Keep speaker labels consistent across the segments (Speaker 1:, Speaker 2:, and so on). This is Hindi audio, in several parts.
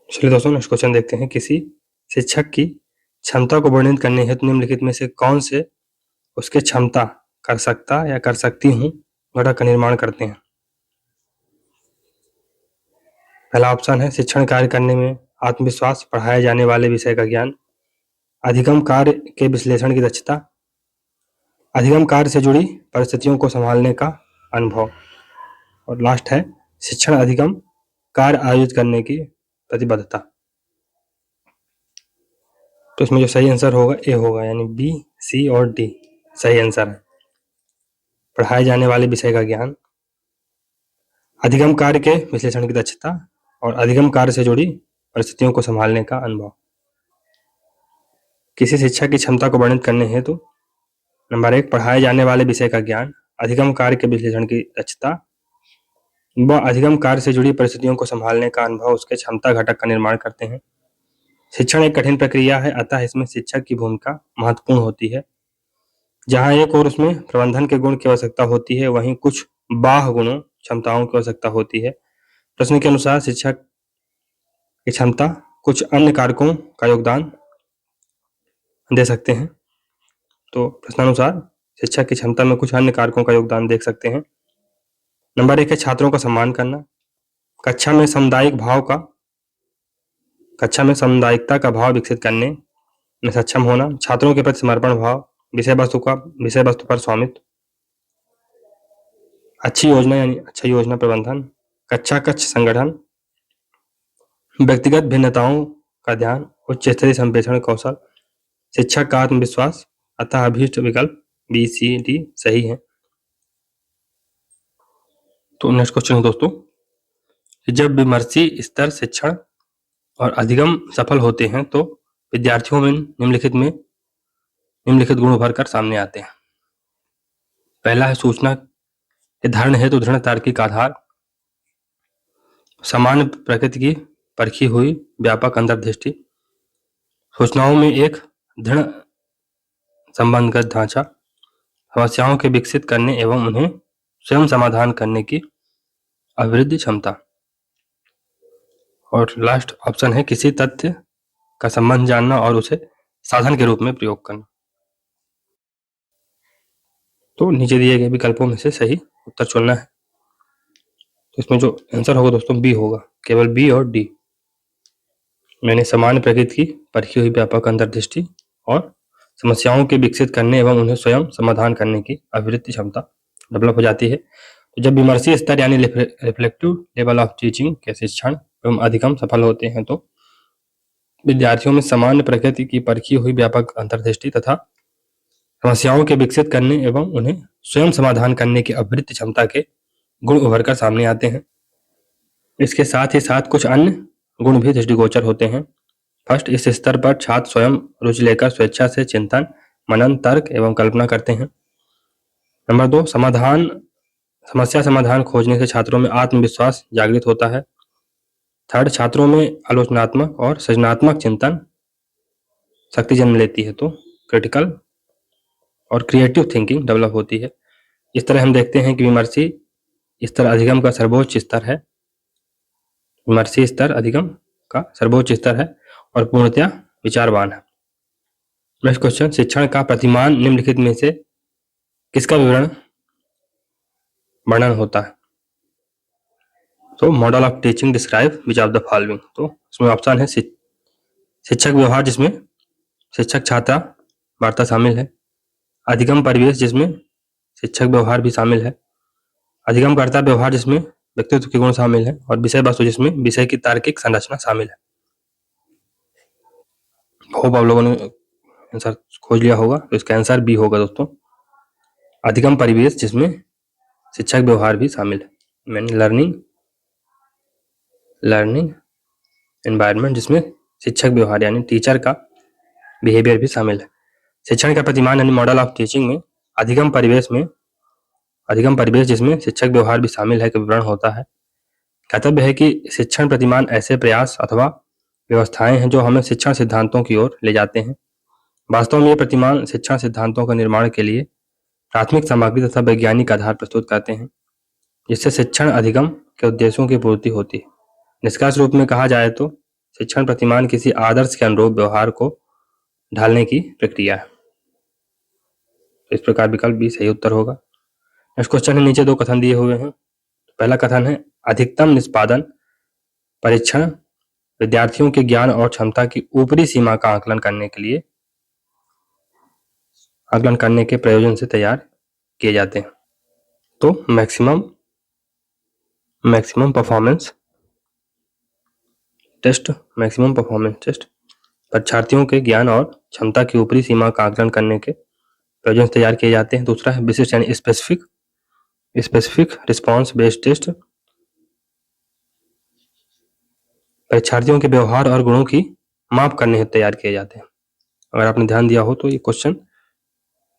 Speaker 1: चलिए दोस्तों नेक्स्ट क्वेश्चन देखते हैं। किसी शिक्षक की क्षमता को वर्णित करने हेतु निम्नलिखित में से कौन से उसके क्षमता, कर सकता या कर सकती हूँ घटक का निर्माण करते हैं। पहला ऑप्शन है शिक्षण कार्य करने में आत्मविश्वास, पढ़ाए जाने वाले विषय का ज्ञान, अधिगम कार्य के विश्लेषण की दक्षता, अधिगम कार्य से जुड़ी परिस्थितियों को संभालने का अनुभव, और लास्ट है शिक्षण अधिगम कार्य आयोजित करने की प्रतिबद्धता। तो इसमें जो सही आंसर होगा ए होगा, यानी बी, सी और डी सही आंसर है। पढ़ाए जाने वाले विषय का ज्ञान, अधिगम कार्य के विश्लेषण की दक्षता और अधिगम कार्य से जुड़ी परिस्थितियों को संभालने का अनुभव। किसी शिक्षक की क्षमता को वर्णित करने हेतु नंबर 1 पढ़ाए जाने वाले विषय का ज्ञान, अधिगम कार्य के विश्लेषण की दक्षता व अधिगम कार्य से जुड़ी परिस्थितियों को संभालने का अनुभव उसके क्षमता घटक का निर्माण करते हैं। शिक्षण एक कठिन प्रक्रिया है, अतः इसमें शिक्षक की भूमिका महत्वपूर्ण होती है। जहाँ एक और उसमें प्रबंधन के गुण की आवश्यकता होती है, वहीं कुछ बाह्य गुणों, क्षमताओं की आवश्यकता होती है। प्रश्न के अनुसार शिक्षक की क्षमता कुछ अन्य कारकों का योगदान दे सकते हैं। तो प्रश्नानुसार शिक्षक की क्षमता में कुछ अन्य कारकों का योगदान देख सकते हैं। नंबर 1 है छात्रों का सम्मान करना, कक्षा में सामुदायिकता का भाव विकसित करने में सक्षम होना, छात्रों के प्रति समर्पण भाव, विषय वस्तु पर स्वामित्व, अच्छी योजना यानी अच्छा योजना प्रबंधन, कक्षा कक्ष संगठन, व्यक्तिगत भिन्नताओं का ध्यान, उच्च स्तरीय संप्रेषण कौशल, शिक्षक का आत्मविश्वास, अतः अभीष्ट विकल्प बी, सी, डी सही है। तो नेक्स्ट क्वेश्चन है दोस्तों, जब विमर्शी स्तर शिक्षण और अधिगम सफल होते हैं तो विद्यार्थियों में निम्नलिखित गुण उभर कर सामने आते हैं। पहला है सूचना के धारण हेतु दृढ़ तार्किक आधार, सामान्य प्रकृति की परखी हुई व्यापक अंतर्दृष्टि, सूचनाओं में एक दृढ़ संबंधगत ढांचा, समस्याओं के विकसित करने एवं उन्हें स्वयं समाधान करने की अभिवृद्धि क्षमता, और लास्ट ऑप्शन है किसी तथ्य का संबंध जानना और उसे साधन के रूप में प्रयोग करना। तो नीचे दिए गए विकल्पों में से सही उत्तर चुनना है। तो इसमें जो आंसर होगा दोस्तों बी होगा, केवल बी और डी, मैंने सामान्य प्रकृति की परखी हुई व्यापक अंतर्दृष्टि और समस्याओं के विकसित करने एवं उन्हें स्वयं समाधान करने की अभिवृद्धि क्षमता डेवलप हो जाती है। तो जब विमर्शी स्तर यानी रिफ्लेक्टिव लेवल ऑफ टीचिंग के शिक्षण एवं अधिगम सफल होते हैं तो विद्यार्थियों में सामान्य प्रकृति की परखी हुई व्यापक अंतर्दृष्टि तथा समस्याओं के विकसित करने एवं उन्हें स्वयं समाधान करने की अभिवृद्धि क्षमता के गुण उभर कर सामने आते हैं। इसके साथ ही साथ कुछ अन्य गुण भी दृष्टिगोचर होते हैं। फर्स्ट, इस स्तर पर छात्र स्वयं रुचि लेकर स्वेच्छा से चिंतन, मनन, तर्क एवं कल्पना करते हैं। नंबर 2, समस्या समाधान खोजने से छात्रों में आत्मविश्वास जागृत होता है। थर्ड, छात्रों में आलोचनात्मक और सृजनात्मक चिंतन शक्ति जन्म लेती है, तो क्रिटिकल और क्रिएटिव थिंकिंग डेवलप होती है। इस तरह हम देखते हैं कि विमर्शी स्तर अधिगम का सर्वोच्च स्तर है। विमर्शी स्तर अधिगम का सर्वोच्च स्तर है और पूर्णतया विचारवान है। नेक्स्ट क्वेश्चन, शिक्षण का प्रतिमान निम्नलिखित में से किसका वर्णन होता है। तो model of teaching describe which of the following. तो इसमें ऑप्शन है शिक्षक व्यवहार जिसमें शिक्षक छात्र वार्ता शामिल है, अधिगम परिवेश जिसमें शिक्षक व्यवहार भी शामिल है, अधिगमकर्ता व्यवहार जिसमें व्यक्तित्व के गुण शामिल है, और विषय वस्तु जिसमें विषय की तार्किक संरचना शामिल है। होप आप लोगों ने आंसर खोज लिया होगा। तो इसका आंसर बी होगा दोस्तों, अधिगम परिवेश जिसमें शिक्षक व्यवहार भी शामिल है, मैंने लर्निंग एनवायरनमेंट जिसमें शिक्षक व्यवहार यानी टीचर का बिहेवियर भी शामिल है। शिक्षण का प्रतिमान यानी मॉडल ऑफ टीचिंग में अधिगम परिवेश जिसमें शिक्षक व्यवहार भी शामिल है का विवरण होता है। कर्तव्य है कि शिक्षण प्रतिमान ऐसे प्रयास अथवा व्यवस्थाएं हैं जो हमें शिक्षण सिद्धांतों की ओर ले जाते हैं। वास्तव में ये प्रतिमान शिक्षण सिद्धांतों का निर्माण के लिए प्राथमिक सामग्री तथा वैज्ञानिक आधार प्रस्तुत करते हैं, जिससे शिक्षण अधिगम के उद्देश्यों की पूर्ति होती है। निष्कर्ष रूप में कहा जाए तो शिक्षण प्रतिमान किसी आदर्श के अनुरूप व्यवहार को ढालने की प्रक्रिया है। इस प्रकार विकल्प बी सही उत्तर होगा। नेक्स्ट क्वेश्चन है, नीचे दो कथन दिए हुए हैं। पहला कथन है, अधिकतम निष्पादन परीक्षण विद्यार्थियों के ज्ञान और क्षमता की ऊपरी सीमा का आकलन करने के प्रयोजन से तैयार किए जाते हैं। तो मैक्सिमम परफॉर्मेंस टेस्ट परीक्षार्थियों के ज्ञान और क्षमता की ऊपरी सीमा का आकलन करने के प्रयोजन से तैयार किए जाते हैं। दूसरा है विशिष्ट यानी स्पेसिफिक रिस्पॉन्स बेस्ड टेस्ट परीक्षार्थियों के व्यवहार और गुणों की माप करने हेतु तैयार किए जाते हैं। अगर आपने ध्यान दिया हो तो ये क्वेश्चन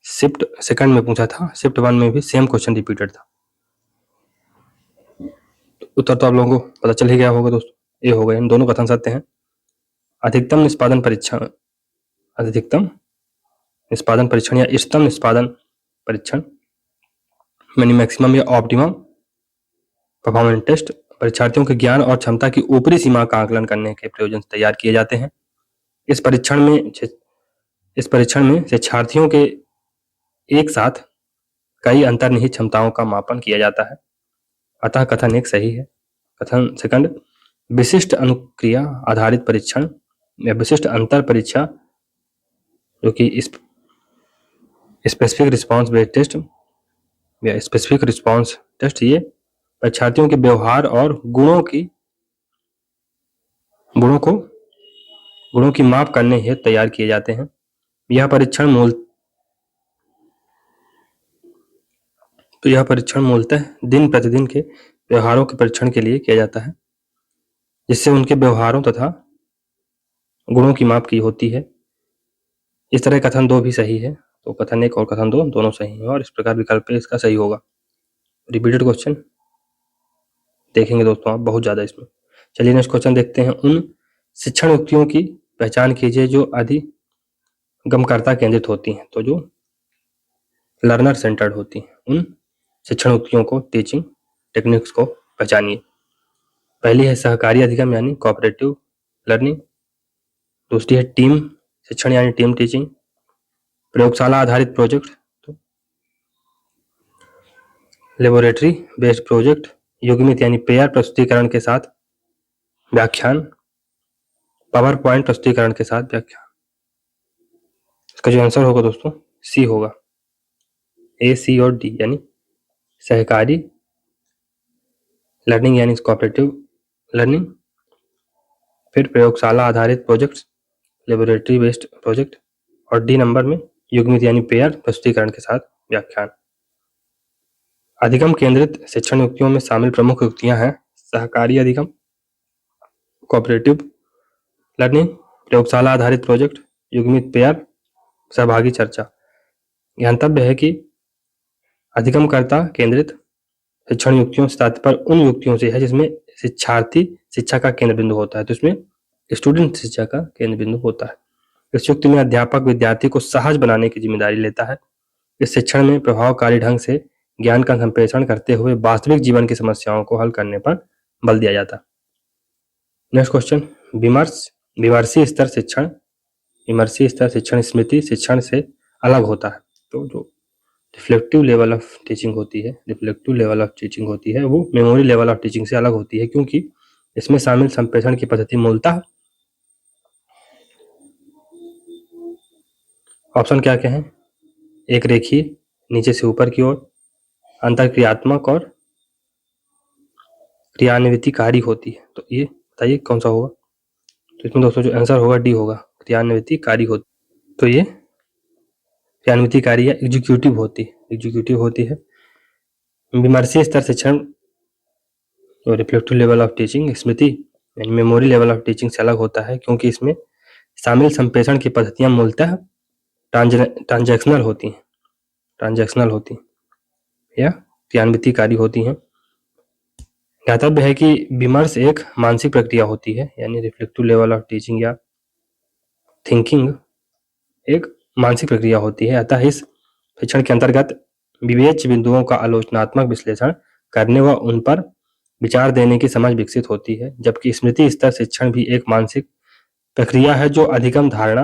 Speaker 1: शिफ्ट सेकंड में पूछा था, शिफ्ट 1 में भी सेम क्वेश्चन रिपीटेड था। उत्तर तो आप लोगों को पता चल ही गया होगा दोस्तों, ये हो गए। इन दोनों कथन सत्य हैं। अधिकतम निष्पादन परीक्षण या इष्टतम निष्पादन परीक्षण यानी मैक्सिमम या ऑप्टिमम परफॉर्मेंस टेस्ट परीक्षार्थियों के ज्ञान और क्षमता की ऊपरी सीमा का आकलन करने के प्रयोजन से तैयार किए जाते हैं। इस परीक्षण में शिक्षार्थियों के एक साथ कई अंतर्निहित क्षमताओं का मापन किया जाता है, अतः कथन एक सही है। कथन सेकंड, विशिष्ट अनुक्रिया आधारित परीक्षण या विशिष्ट अंतर परीक्षा जो कि स्पेसिफिक रिस्पांस बेस्ड टेस्ट या स्पेसिफिक रिस्पांस टेस्ट, ये परीक्षार्थियों के व्यवहार और गुणों की माप करने हेतु तैयार किए जाते हैं। यह परीक्षण मूलतः दिन प्रतिदिन के व्यवहारों के परीक्षण के लिए किया जाता है, जिससे उनके व्यवहारों तथा गुणों की माप की होती है। इस तरह कथन 2 भी सही है, तो कथन 1 और कथन 2 दोनों सही हैं और इस प्रकार विकल्प इसका सही होगा। रिपीटेड क्वेश्चन देखेंगे दोस्तों आप बहुत ज्यादा इसमें। चलिए नेक्स्ट क्वेश्चन देखते हैं। उन शिक्षण युक्तियों की पहचान कीजिए जो अधिगमकर्ता केंद्रित होती हैं, तो जो लर्नर सेंटर्ड होती हैं। उन शिक्षण युक्तियों को, टीचिंग टेक्निक्स को पहचानिए। पहली है सहकारी अधिगम यानी कोऑपरेटिव लर्निंग। दूसरी है टीम शिक्षण यानी टीम टीचिंग। प्रयोगशाला आधारित प्रोजेक्ट, तो लेबोरेटरी बेस्ड प्रोजेक्ट। युग्मित यानी पेयर प्रस्तुतिकरण के साथ व्याख्यान। पावर पॉइंट प्रस्तुतिकरण के साथ व्याख्यान। इसका जो आंसर होगा दोस्तों सी होगा, ए, सी और डी यानी सहकारी लर्निंग यानी कोऑपरेटिव लर्निंग, फिर प्रयोगशाला आधारित प्रोजेक्ट्स, लेबोरेटरी बेस्ड प्रोजेक्ट, और डी नंबर में युग्मित यानी पेयर प्रस्तुतिकरण के साथ व्याख्यान। अधिगम केंद्रित शिक्षण युक्तियों में शामिल प्रमुख युक्तियां हैं सहकारी अधिगम, कोऑपरेटिव लर्निंग, प्रयोगशाला आधारित प्रोजेक्ट, युग्मित पेयर, सहभागी चर्चा। गंतव्य है कि अधिगमकर्ता केंद्रित शिक्षण युक्तियों से तात्पर्य उन युक्तियों से है जिसमें शिक्षार्थी शिक्षा का केंद्र बिंदु होता है, तो इसमें स्टूडेंट शिक्षा का केंद्र बिंदु होता है। इस युक्ति में अध्यापक विद्यार्थी को सहज बनाने की जिम्मेदारी लेता है। इस शिक्षण में प्रभावकारी ढंग से ज्ञान का संप्रेषण करते हुए वास्तविक जीवन की समस्याओं को हल करने पर बल दिया जाता है। नेक्स्ट क्वेश्चन, विमर्शी स्तर शिक्षण स्मृति शिक्षण से अलग होता है, तो जो रिफ्लेक्टिव लेवल ऑफ टीचिंग होती है वो मेमोरी लेवल ऑफ टीचिंग से अलग होती है, क्योंकि इसमें शामिल संप्रेषण की पद्धति मूलतः ऑप्शन क्या क्या है, एक रेखीय नीचे से ऊपर की ओर, अंतरक्रियात्मक और क्रियान्वितिकारी होती है। तो ये बताइए कौन सा होगा। तो इसमें दोस्तों जो आंसर होगा डी होगा, क्रियान्वितिकारी होती। तो ये क्रियान्वितिकारी या एग्जीक्यूटिव होती है। विमर्शी स्तर शिक्षण और रिफ्लेक्टिव लेवल ऑफ टीचिंग स्मृति यानी मेमोरी लेवल ऑफ टीचिंग से अलग होता है, क्योंकि इसमें शामिल संप्रेषण की पद्धतियां मूलतः ट्रांजैक्शनल होती हैं या क्रियान्वितिकारी होती हैं। ज्ञातव्य है कि विमर्श एक मानसिक प्रक्रिया होती है, यानी रिफ्लेक्टिव लेवल ऑफ टीचिंग या थिंकिंग एक मानसिक प्रक्रिया होती है। अतः इस शिक्षण के अंतर्गत विवेच्य बिंदुओं का आलोचनात्मक विश्लेषण करने व उन पर विचार देने की समझ विकसित होती है, जबकि स्मृति स्तर शिक्षण भी एक मानसिक प्रक्रिया है जो अधिगम, धारणा,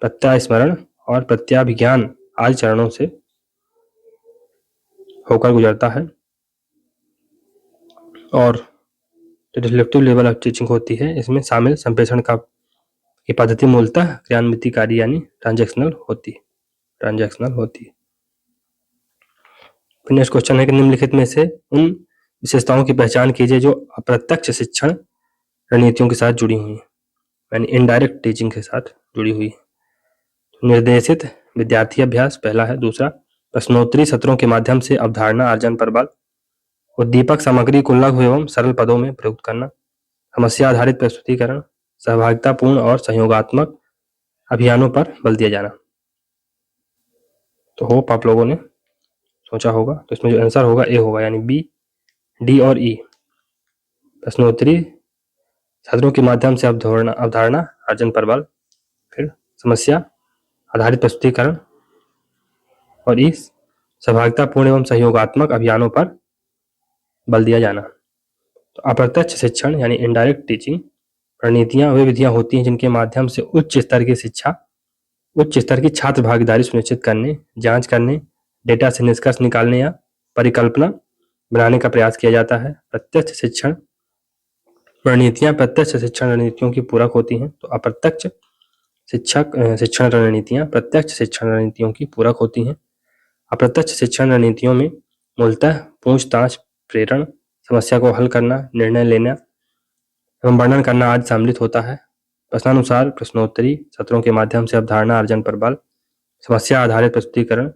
Speaker 1: प्रत्यास्मरण और प्रत्याभिज्ञान आदि चरणों से होकर गुजरता है। और जो रिफ्लेक्टिव लेवल ऑफ टीचिंग होती है, इसमें शामिल संप्रेषण की पद्धति मूलतः क्रियान्वितिकारी यानी ट्रांजैक्शनल होती है। फिर नेक्स्ट क्वेश्चन है कि निम्नलिखित में से उन विशेषताओं की पहचान कीजिए जो अप्रत्यक्ष शिक्षण रणनीतियों के साथ जुड़ी हुई है, यानी इनडायरेक्ट टीचिंग के साथ जुड़ी हुई है। निर्देशित विद्यार्थी अभ्यास पहला है। दूसरा, प्रश्नोत्तरी सत्रों के माध्यम से अवधारणा अर्जन पर बल। उद्दीपक सामग्री को लघु एवं सरल पदों में प्रयुक्त करना। समस्या आधारित प्रस्तुतिकरण। सहभागितापूर्ण और सहयोगात्मक अभियानों पर बल दिया जाना। तो होप आप लोगों ने सोचा होगा। तो इसमें जो आंसर होगा ए होगा, यानी बी, डी और ई। प्रश्नोत्तरी सत्रों के माध्यम से अवधारणा अर्जन पर बल, फिर समस्या आधारित प्रस्तुतिकरण, और ई सहभागितापूर्ण एवं सहयोगात्मक अभियानों पर बल दिया जाना। तो अप्रत्यक्ष शिक्षण यानी इनडायरेक्ट टीचिंग रणनीतियां वे विधियां होती हैं जिनके माध्यम से उच्च स्तर की छात्र भागीदारी सुनिश्चित करने, जांच करने, डेटा से निष्कर्ष निकालने या परिकल्पना बनाने का प्रयास किया जाता है। प्रत्यक्ष शिक्षण रणनीतियां प्रत्यक्ष शिक्षण रणनीतियों की पूरक होती हैं। तो अप्रत्यक्ष शिक्षण रणनीतियां प्रत्यक्ष शिक्षण रणनीतियों की पूरक होती हैं। अप्रत्यक्ष शिक्षण रणनीतियों में मूलतः पूछताछ, प्रेरण, समस्या को हल करना, निर्णय लेना एवं वर्णन करना आदि सम्मिलित होता है। प्रश्नानुसार प्रश्नोत्तरी सत्रों के माध्यम से अवधारणा अर्जन पर बल, समस्या आधारित प्रस्तुतिकरण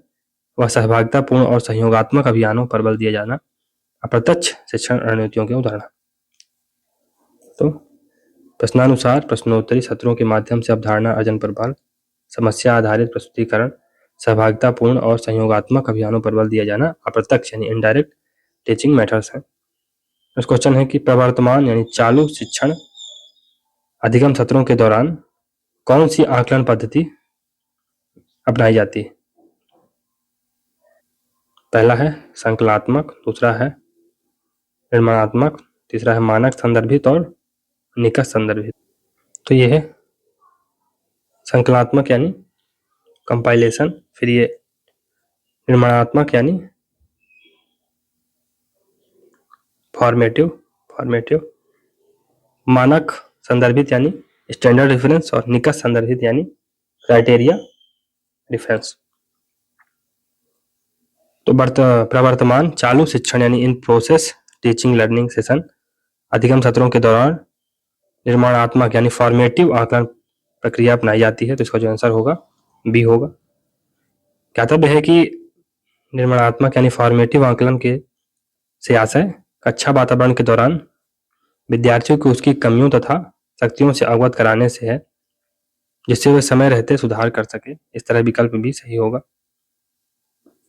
Speaker 1: व सहभागितापूर्ण और सहयोगात्मक अभियानों पर बल दिया जाना अप्रत्यक्ष शिक्षण रणनीतियों के उदाहरण। तो प्रश्नानुसार प्रश्नोत्तरी सत्रों के माध्यम से अवधारणा अर्जन पर बल, समस्या आधारित प्रस्तुतिकरण, सहभागितापूर्ण और सहयोगात्मक अभियानों पर बल दिया जाना अप्रत्यक्ष यानी इनडायरेक्ट टीचिंग मेथड्स हैं। नेक्स्ट क्वेश्चन है कि प्रवर्तमान यानी चालू शिक्षण अधिगम सत्रों के दौरान कौन सी आकलन पद्धति अपनाई जाती है? पहला है संकलनात्मक, दूसरा है निर्माणात्मक, तीसरा है मानक संदर्भित और निकष संदर्भित। तो ये है संकलनात्मक यानी कंपाइलेशन, फिर ये निर्माणात्मक यानी फॉर्मेटिव, मानक संदर्भित यानी स्टैंडर्ड रेफरेंस और निकष संदर्भित यानी क्राइटेरिया रेफरेंस। तो प्रवर्तमान चालू शिक्षण यानी in process teaching learning session अधिगम सत्रों के दौरान निर्माणात्मक यानी फॉर्मेटिव आकलन प्रक्रिया अपनाई जाती है। तो इसका जो आंसर होगा बी होगा। ज्ञातव्य है कि निर्माणात्मक यानी फॉर्मेटिव आकलन के से आशय कक्षा वातावरण के दौरान विद्यार्थियों को उसकी कमियों तथा शक्तियों से अवगत कराने से है, जिससे वे समय रहते सुधार कर सके। इस तरह विकल्प भी सही होगा।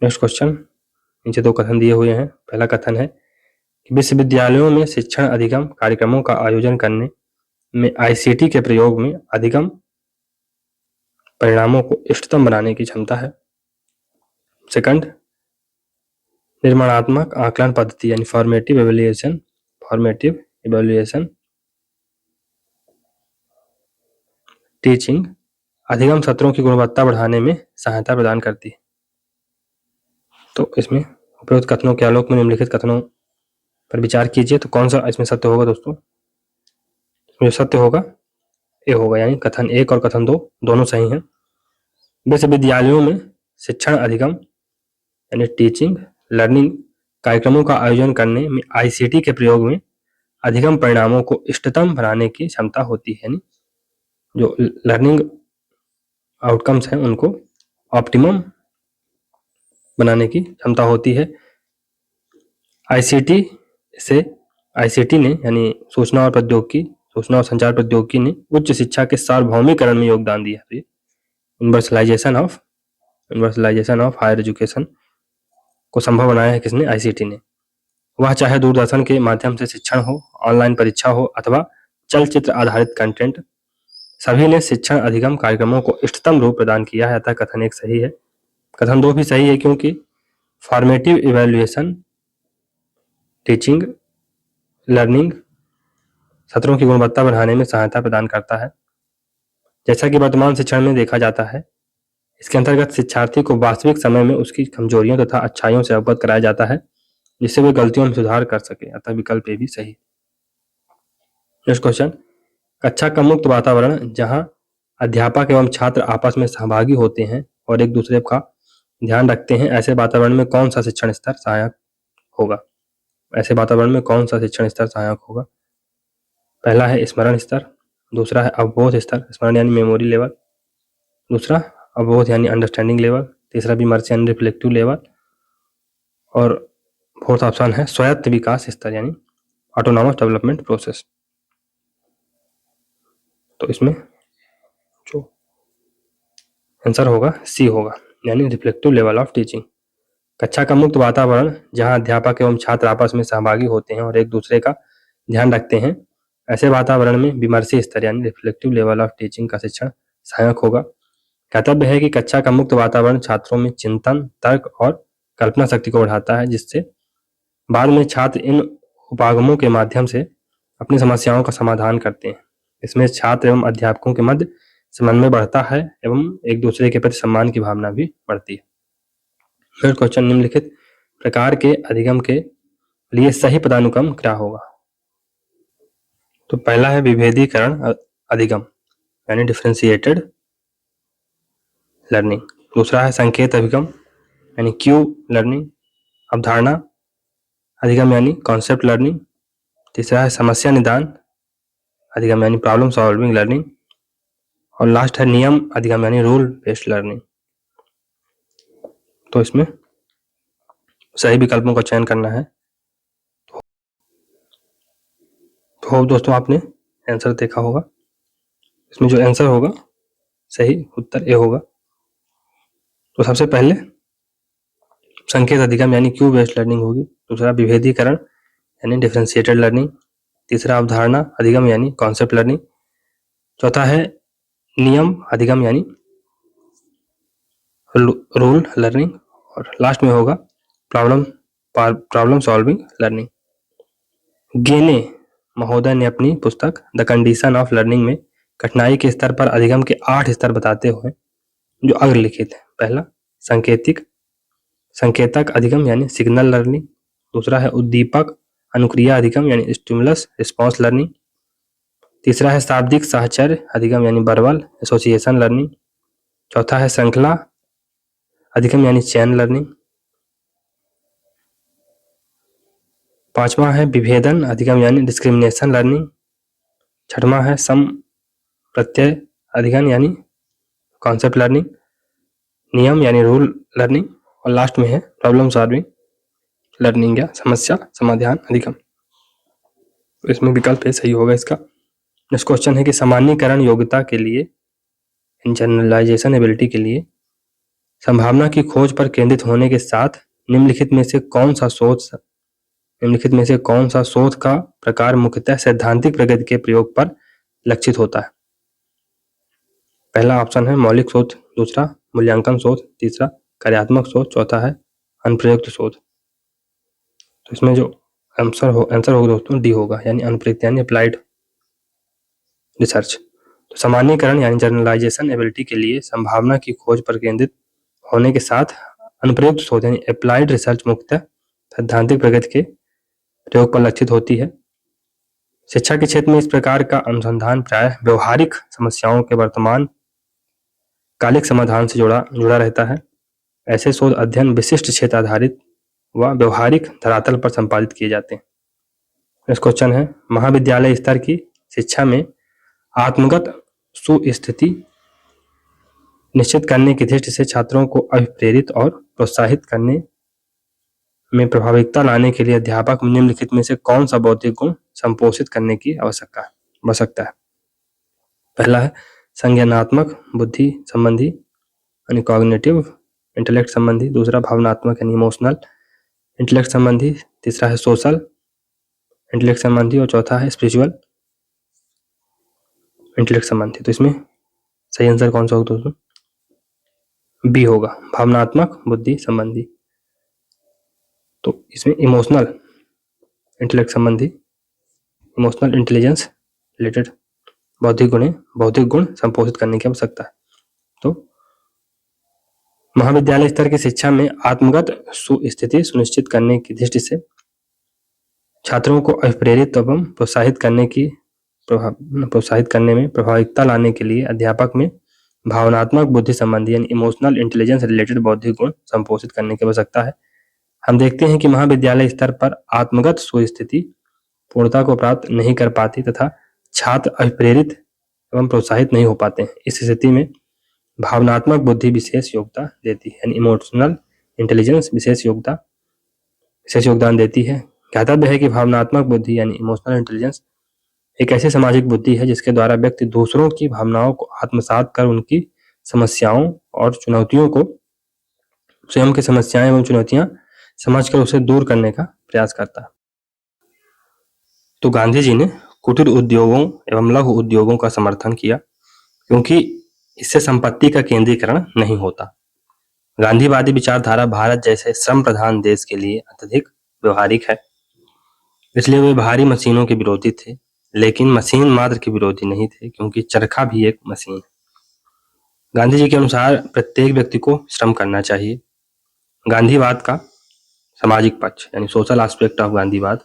Speaker 1: नेक्स्ट क्वेश्चन, नीचे दो कथन दिए हुए हैं। पहला कथन है कि विश्वविद्यालयों में शिक्षण अधिगम कार्यक्रमों का आयोजन करने में आईसीटी के प्रयोग में अधिगम परिणामों को इष्टतम बनाने की क्षमता है। सेकंड, निर्माणात्मक आकलन पद्धति यानी फॉर्मेटिव इवैल्यूएशन टीचिंग अधिगम सत्रों की गुणवत्ता बढ़ाने में सहायता प्रदान करती है। तो इसमें उपरोक्त कथनों के आलोक में निम्नलिखित कथनों पर विचार कीजिए। तो कौन सा इसमें सत्य होगा दोस्तों? जो सत्य होगा ए होगा, यानी कथन 1 और कथन 2 दोनों सही हैं। विश्वविद्यालयों में शिक्षण अधिगम यानी टीचिंग लर्निंग कार्यक्रमों का आयोजन करने में आईसीटी के प्रयोग में अधिगम परिणामों को इष्टतम बनाने की क्षमता होती है, यानी जो लर्निंग आउटकम्स हैं उनको ऑप्टिमम बनाने की क्षमता होती है। आईसीटी ने यानी सूचना और संचार प्रौद्योगिकी ने उच्च शिक्षा के सार्वभौमिकरण में योगदान दिया है। यूनिवर्सलाइजेशन ऑफ हायर एजुकेशन को संभव बनाया है किसने? आईसीटी ने। वह चाहे दूरदर्शन के माध्यम से शिक्षण हो, ऑनलाइन परीक्षा हो अथवा चलचित्र आधारित कंटेंट, सभी ने शिक्षण अधिगम कार्यक्रमों को इष्टतम रूप प्रदान किया है। अतः कथन 1 सही है। कथन 2 भी सही है, क्योंकि फॉर्मेटिव इवैल्यूएशन टीचिंग लर्निंग सत्रों की गुणवत्ता बढ़ाने में सहायता प्रदान करता है। जैसा कि वर्तमान शिक्षण में देखा जाता है, इसके अंतर्गत शिक्षार्थी को वास्तविक समय में उसकी कमजोरियों तथा अच्छाइयों से अवगत कराया जाता है, जिससे वे गलतियों में सुधार कर सके। अतः विकल्प ए भी सही। नेक्स्ट क्वेश्चन, कक्षा का मुक्त वातावरण जहां अध्यापक एवं छात्र आपस में सहभागी होते हैं और एक दूसरे का ध्यान रखते हैं, ऐसे वातावरण में कौन सा शिक्षण स्तर सहायक होगा? ऐसे वातावरण में कौन सा शिक्षण स्तर सहायक होगा? पहला है स्मरण स्तर, दूसरा है अवबोध स्तर, स्मरण यानी मेमोरी लेवल, दूसरा अवबोध यानी अंडरस्टैंडिंग लेवल, तीसरा विमर्श यानी रिफ्लेक्टिव लेवल, और फोर्थ ऑप्शन है स्वायत्त विकास स्तर यानी ऑटोनॉमस डेवलपमेंट प्रोसेस। तो इसमें जो आंसर होगा सी होगा, यानी रिफ्लेक्टिव लेवल ऑफ टीचिंग। कक्षा का मुक्त वातावरण जहां अध्यापक एवं छात्र आपस में सहभागी होते हैं और एक दूसरे का ध्यान रखते हैं, ऐसे वातावरण में विमर्शी स्तर यानी रिफ्लेक्टिव लेवल ऑफ टीचिंग का शिक्षण सहायक होगा। कर्तव्य है कि कक्षा का मुक्त वातावरण छात्रों में चिंतन, तर्क और कल्पना शक्ति को बढ़ाता है, जिससे बाद में छात्र इन उपागमों के माध्यम से अपनी समस्याओं का समाधान करते हैं। इसमें छात्र एवं अध्यापकों के मध्य समन्वय बढ़ता है एवं एक दूसरे के प्रति सम्मान की भावना भी बढ़ती है। फिर क्वेश्चन, निम्नलिखित प्रकार के अधिगम के लिए सही पदानुक्रम क्या होगा? तो पहला है विभेदीकरण अधिगम यानी डिफरेंशिएटेड लर्निंग, दूसरा है संकेत अभिगम यानी क्यू लर्निंग, अवधारणा अधिगम यानी कॉन्सेप्ट लर्निंग, तीसरा है समस्या निदान अधिगम यानी प्रॉब्लम सॉल्विंग लर्निंग, और लास्ट है नियम अधिगम यानी रूल बेस्ड लर्निंग। तो इसमें सही विकल्पों का चयन करना है। तो दोस्तों आपने आंसर देखा होगा, इसमें जो आंसर होगा सही उत्तर ए होगा। तो सबसे पहले संकेत अधिगम यानी क्यू बेस्ड लर्निंग होगी, दूसरा विभेदीकरण यानी डिफरेंशिएटेड लर्निंग, तीसरा अवधारणा अधिगम यानी कॉन्सेप्ट लर्निंग, चौथा है नियम अधिगम यानी रूल लर्निंग, और लास्ट में होगा प्रॉब्लम सॉल्विंग लर्निंग। गेने महोदय ने अपनी पुस्तक द कंडीशन ऑफ लर्निंग में कठिनाई के स्तर पर अधिगम के 8 स्तर बताते हुए जो अग्रलिखित है। पहला संकेतक अधिगम यानी सिग्नल लर्निंग, दूसरा है उद्दीपक अनुक्रिया अधिगम यानी स्टिमुलस रिस्पॉन्स लर्निंग, तीसरा है शाब्दिक साहचर्य अधिगम यानी वर्बल एसोसिएशन लर्निंग, चौथा है श्रृंखला अधिगम यानी चेन लर्निंग, पांचवा है विभेदन अधिगम यानी डिस्क्रिमिनेशन लर्निंग, छठवां है सम प्रत्यय अधिगम यानी कॉन्सेप्ट लर्निंग, नियम यानी रूल लर्निंग, और लास्ट में है प्रॉब्लम सॉल्विंग लर्निंग या समस्या समाधान अधिगम। तो इसमें विकल्प ए सही होगा इसका। नेक्स्ट क्वेश्चन है कि सामान्यीकरण योग्यता के लिए, इन जनरलाइजेशन एबिलिटी के लिए संभावना की खोज पर केंद्रित होने के साथ निम्नलिखित में से कौन सा शोध का प्रकार मुख्यतः सैद्धांतिक प्रगति के प्रयोग पर लक्षित होता है? पहला ऑप्शन है मौलिक शोध, दूसरा मूल्यांकन शोध, तीसरा कार्यात्मक शोध, चौथा है अनुप्रयुक्त शोध। तो इसमें जो आंसर होगा दोस्तों डी होगा, यानी अनुप्रयुक्त यानी अप्लाइड रिसर्च। तो सामान्यीकरण यानी जनरलाइजेशन एबिलिटी के लिए संभावना की खोज पर केंद्रित होने के साथ अनुप्रयुक्त शोध यानी अप्लाइड रिसर्च मुख्यतः सैद्धांतिक प्रगति के प्रयोग पर लक्षित होती है। शिक्षा के क्षेत्र में इस प्रकार का अनुसंधान प्रायः व्यवहारिक समस्याओं के वर्तमान कालिक समाधान से जुड़ा रहता है। ऐसे शोध अध्ययन विशिष्ट क्षेत्र आधारित व व्यवहारिक धरातल पर संपादित किए जाते हैं। नेक्स्ट क्वेश्चन है महाविद्यालय स्तर की शिक्षा में आत्मगत सुस्थिति निश्चित करने की दृष्टि से छात्रों को अभिप्रेरित और प्रोत्साहित करने में प्रभावकता लाने के लिए अध्यापक निम्नलिखित में से कौन सा बौद्धिक गुण संपोषित करने की आवश्यकता है? पहला है संज्ञानात्मक बुद्धि संबंधी यानी कॉग्निटिव इंटेलेक्ट संबंधी, दूसरा भावनात्मक यानी इमोशनल इंटेलेक्ट संबंधी, तीसरा है सोशल इंटेलेक्ट संबंधी, और चौथा है स्पिरिचुअल इंटेलेक्ट संबंधी। तो इसमें सही आंसर कौन सा होगा दोस्तों? बी होगा, भावनात्मक बुद्धि संबंधी। तो इसमें इमोशनल इंटेलेक्ट संबंधी, इमोशनल इंटेलिजेंस रिलेटेड बौद्धिक गुण संपोषित करने की आवश्यकता है। तो महाविद्यालय स्तर की शिक्षा में आत्मगत स्थिति सुनिश्चित करने की दृष्टि से छात्रों को अभिप्रेरित एवं प्रोत्साहित करने में प्रभावकारिता लाने के लिए अध्यापक में भावनात्मक बुद्धि संबंधी यानी इमोशनल इंटेलिजेंस रिलेटेड बौद्धिक गुण संपोषित करने की आवश्यकता है। हम देखते हैं कि महाविद्यालय स्तर पर आत्मगत स्थिति पूर्णता को प्राप्त नहीं कर पाती तथा छात्र अभिप्रेरित एवं प्रोत्साहित नहीं हो पाते हैं। इस स्थिति में भावनात्मक बुद्धि विशेष योगदान देती है, यानी इमोशनल इंटेलिजेंस विशेष योगदान देती है। ज्ञातव्य है कि भावनात्मक बुद्धि यानी इमोशनल इंटेलिजेंस एक ऐसी सामाजिक बुद्धि है जिसके द्वारा व्यक्ति दूसरों की भावनाओं को आत्मसात कर उनकी समस्याओं और चुनौतियों को स्वयं की समस्याएं एवं चुनौतियां समझकर उसे दूर करने का प्रयास करता है। तो गांधी जी ने कुटीर उद्योगों एवं लघु उद्योगों का समर्थन किया क्योंकि इससे संपत्ति का केंद्रीकरण नहीं होता। गांधीवादी विचारधारा भारत जैसे श्रम प्रधान देश के लिए अत्यधिक व्यवहारिक है, इसलिए वे भारी मशीनों के विरोधी थे, लेकिन मशीन मात्र के विरोधी नहीं थे क्योंकि चरखा भी एक मशीन है। गांधी जी के अनुसार प्रत्येक व्यक्ति को श्रम करना चाहिए। गांधीवाद का सामाजिक पक्ष यानी सोशल एस्पेक्ट ऑफ गांधीवाद,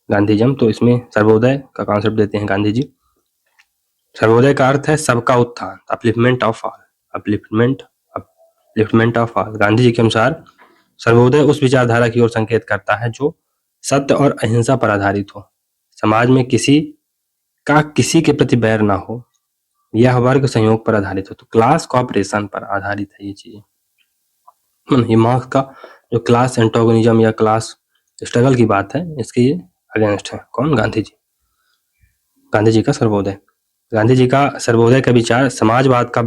Speaker 1: गांधीजम, तो इसमें सर्वोदय का कॉन्सेप्ट देते हैं गांधी जी। सर्वोदय का अर्थ है सबका उत्थान, upliftment of all. Gandhi ji के अनुसार सर्वोदय उस विचारधारा की ओर संकेत करता है जो सत्य और अहिंसा पर आधारित हो, समाज में किसी के प्रति बैर ना हो, यह वर्ग संयोग पर आधारित हो, तो क्लास कोऑपरेशन पर आधारित है ये चीजें। ये मार्क्स का जो क्लास एंटागोनिज्म या क्लास स्ट्रगल की बात है, इसके ये अगेंस्ट है। कौन? गांधी जी। गांधी जी का सर्वोदय, गांधी जी का सर्वोदय का विचार समाजवाद का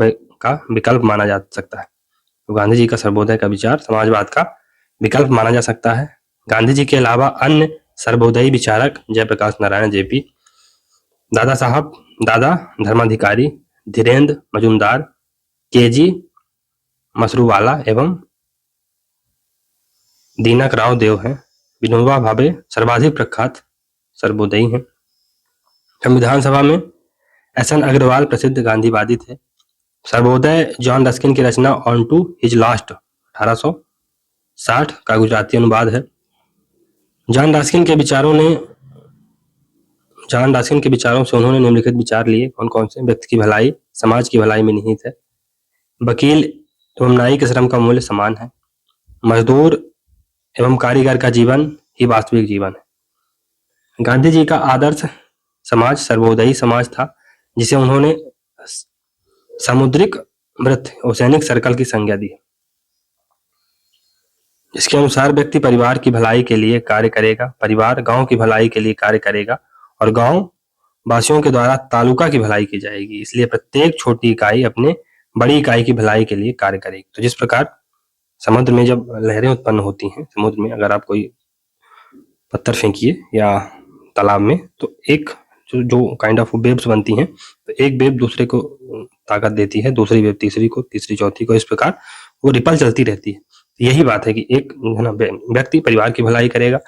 Speaker 1: विकल्प माना जा सकता है। तो गांधी जी का सर्वोदय का विचार समाजवाद का विकल्प माना जा सकता है। गांधी जी के अलावा अन्य सर्वोदयी विचारक जयप्रकाश नारायण जेपी, दादा धर्माधिकारी, धीरेन्द्र मजूमदार, केजी मसरूवाला एवं दीनक राव देव हैं। विनोबा भावे सर्वाधिक प्रख्यात सर्वोदयी हैं। संविधान सभा में एस.एन. अग्रवाल प्रसिद्ध गांधीवादी थे। सर्वोदय जॉन रस्किन की रचना ऑन टू हिज लास्ट 1860 का गुजराती अनुवाद है। जॉन रस्किन के विचारों से उन्होंने निम्नलिखित विचार लिए। कौन कौन से? व्यक्ति की भलाई समाज की भलाई में निहित है, वकील एवं नाई के श्रम का मूल्य समान है, मजदूर एवं कारीगर का जीवन ही वास्तविक जीवन है। गांधी जी का आदर्श समाज सर्वोदयी समाज था जिसे उन्होंने सामुद्रिक वृत्त ओसेनिक सर्कल की संज्ञा दी। इसके अनुसार व्यक्ति परिवार की भलाई के लिए कार्य करेगा, परिवार गांव की भलाई के लिए कार्य करेगा और गांव वासियों के द्वारा तालुका की भलाई की जाएगी। इसलिए प्रत्येक छोटी इकाई अपने बड़ी इकाई की भलाई के लिए कार्य करेगी। तो जिस प्रकार समुद्र में जब लहरें उत्पन्न होती हैं, समुद्र में अगर आप कोई पत्थर फेंकिए या तालाब में, तो एक जो काइंड ऑफ वेव्स बनती हैं, तो एक वेव दूसरे को ताकत देती है, दूसरी वेव तीसरी को, तीसरी चौथी को, इस प्रकार वो रिपल चलती रहती है। यही बात है कि एक व्यक्ति परिवार की भलाई करेगा,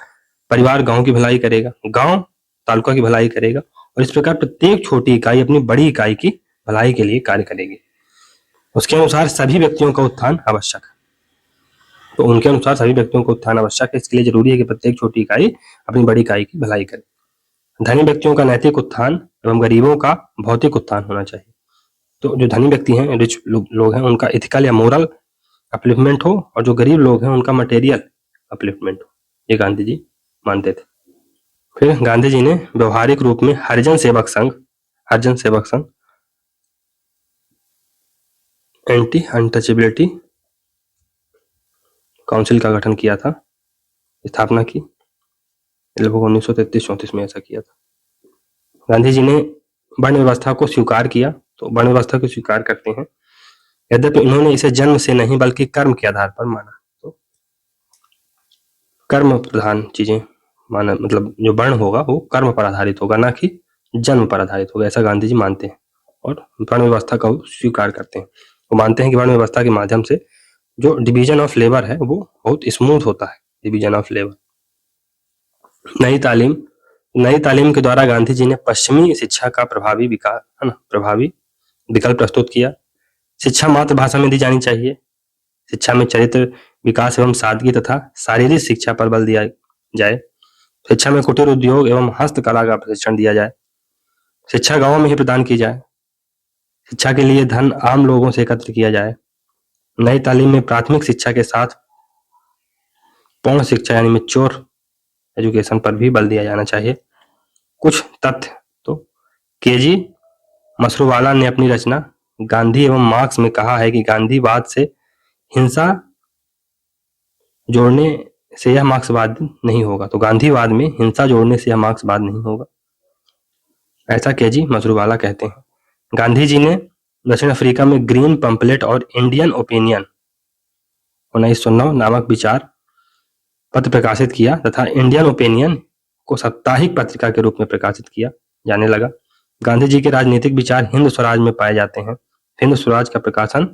Speaker 1: परिवार गांव की भलाई करेगा, गांव तालुका की भलाई करेगा और इस प्रकार प्रत्येक छोटी इकाई अपनी बड़ी इकाई की भलाई के लिए कार्य करेगी। उसके अनुसार सभी व्यक्तियों का उत्थान आवश्यक है। तो उनके अनुसार सभी व्यक्तियों का उत्थान आवश्यक है। इसके लिए जरूरी है कि प्रत्येक छोटी इकाई अपनी बड़ी इकाई की भलाई करे। धनी व्यक्तियों का नैतिक उत्थान एवं गरीबों का भौतिक उत्थान होना चाहिए। तो जो धनी व्यक्ति हैं, रिच लोग हैं, उनका इथिकल या मोरल अपलिफ्टमेंट हो और जो गरीब लोग हैं उनका मटेरियल अपलिफ्टमेंट हो, ये गांधी जी मानते थे। फिर गांधी जी ने व्यवहारिक रूप में Harijan Sevak Sangh anti untouchability council का गठन किया था, स्थापना की, लगभग 1933-34 में ऐसा किया था। गांधी जी ने वर्ण व्यवस्था को स्वीकार किया। तो वर्ण व्यवस्था को स्वीकार करते हैं, यद्यपि उन्होंने इसे जन्म से नहीं बल्कि कर्म के आधार पर माना। तो कर्म प्रधान चीजें माना, मतलब जो वर्ण होगा वो कर्म पर आधारित होगा, ना कि जन्म पर आधारित होगा, ऐसा गांधी जी मानते हैं और वर्ण व्यवस्था का स्वीकार करते हैं। वो मानते हैं कि वर्ण व्यवस्था के माध्यम से जो डिवीजन ऑफ लेबर है वो बहुत स्मूथ होता है। डिवीजन ऑफ लेबर, नई तालीम नई तालीम के द्वारा गांधी जी ने पश्चिमी शिक्षा का प्रभावी विकास है ना प्रभावी विकल्प प्रस्तुत किया। शिक्षा मातृभाषा में दी जानी चाहिए। शिक्षा में चरित्र विकास एवं सादगी तथा शारीरिक शिक्षा पर बल दिया जाए। शिक्षा में कुटीर उद्योग एवं हस्तकला का प्रशिक्षण दिया जाए। शिक्षा गांवों में ही प्रदान की जाए। शिक्षा के लिए धन आम लोगों से एकत्र किया जाए। नई तालीम में प्राथमिक शिक्षा के साथ पूर्ण शिक्षा यानी मैच्योर एजुकेशन पर भी बल दिया जाना चाहिए। कुछ तथ्य तो केजी मसरूवाला ने अपनी रचना गांधी एवं मार्क्स में कहा है कि गांधीवाद से हिंसा जोड़ने से यह मार्क्सवाद नहीं होगा। तो गांधीवाद में हिंसा जोड़ने से यह मार्क्सवाद नहीं होगा, ऐसा केजी मसरूवाला कहते हैं। गांधी जी ने दक्षिण अफ्रीका में ग्रीन पंपलेट और इंडियन ओपिनियन 1909 नामक विचार पत्र प्रकाशित किया तथा इंडियन ओपिनियन को साप्ताहिक पत्रिका के रूप में प्रकाशित किया जाने लगा। गांधी जी के राजनीतिक विचार हिंद स्वराज में पाए जाते हैं। हिंद स्वराज का प्रकाशन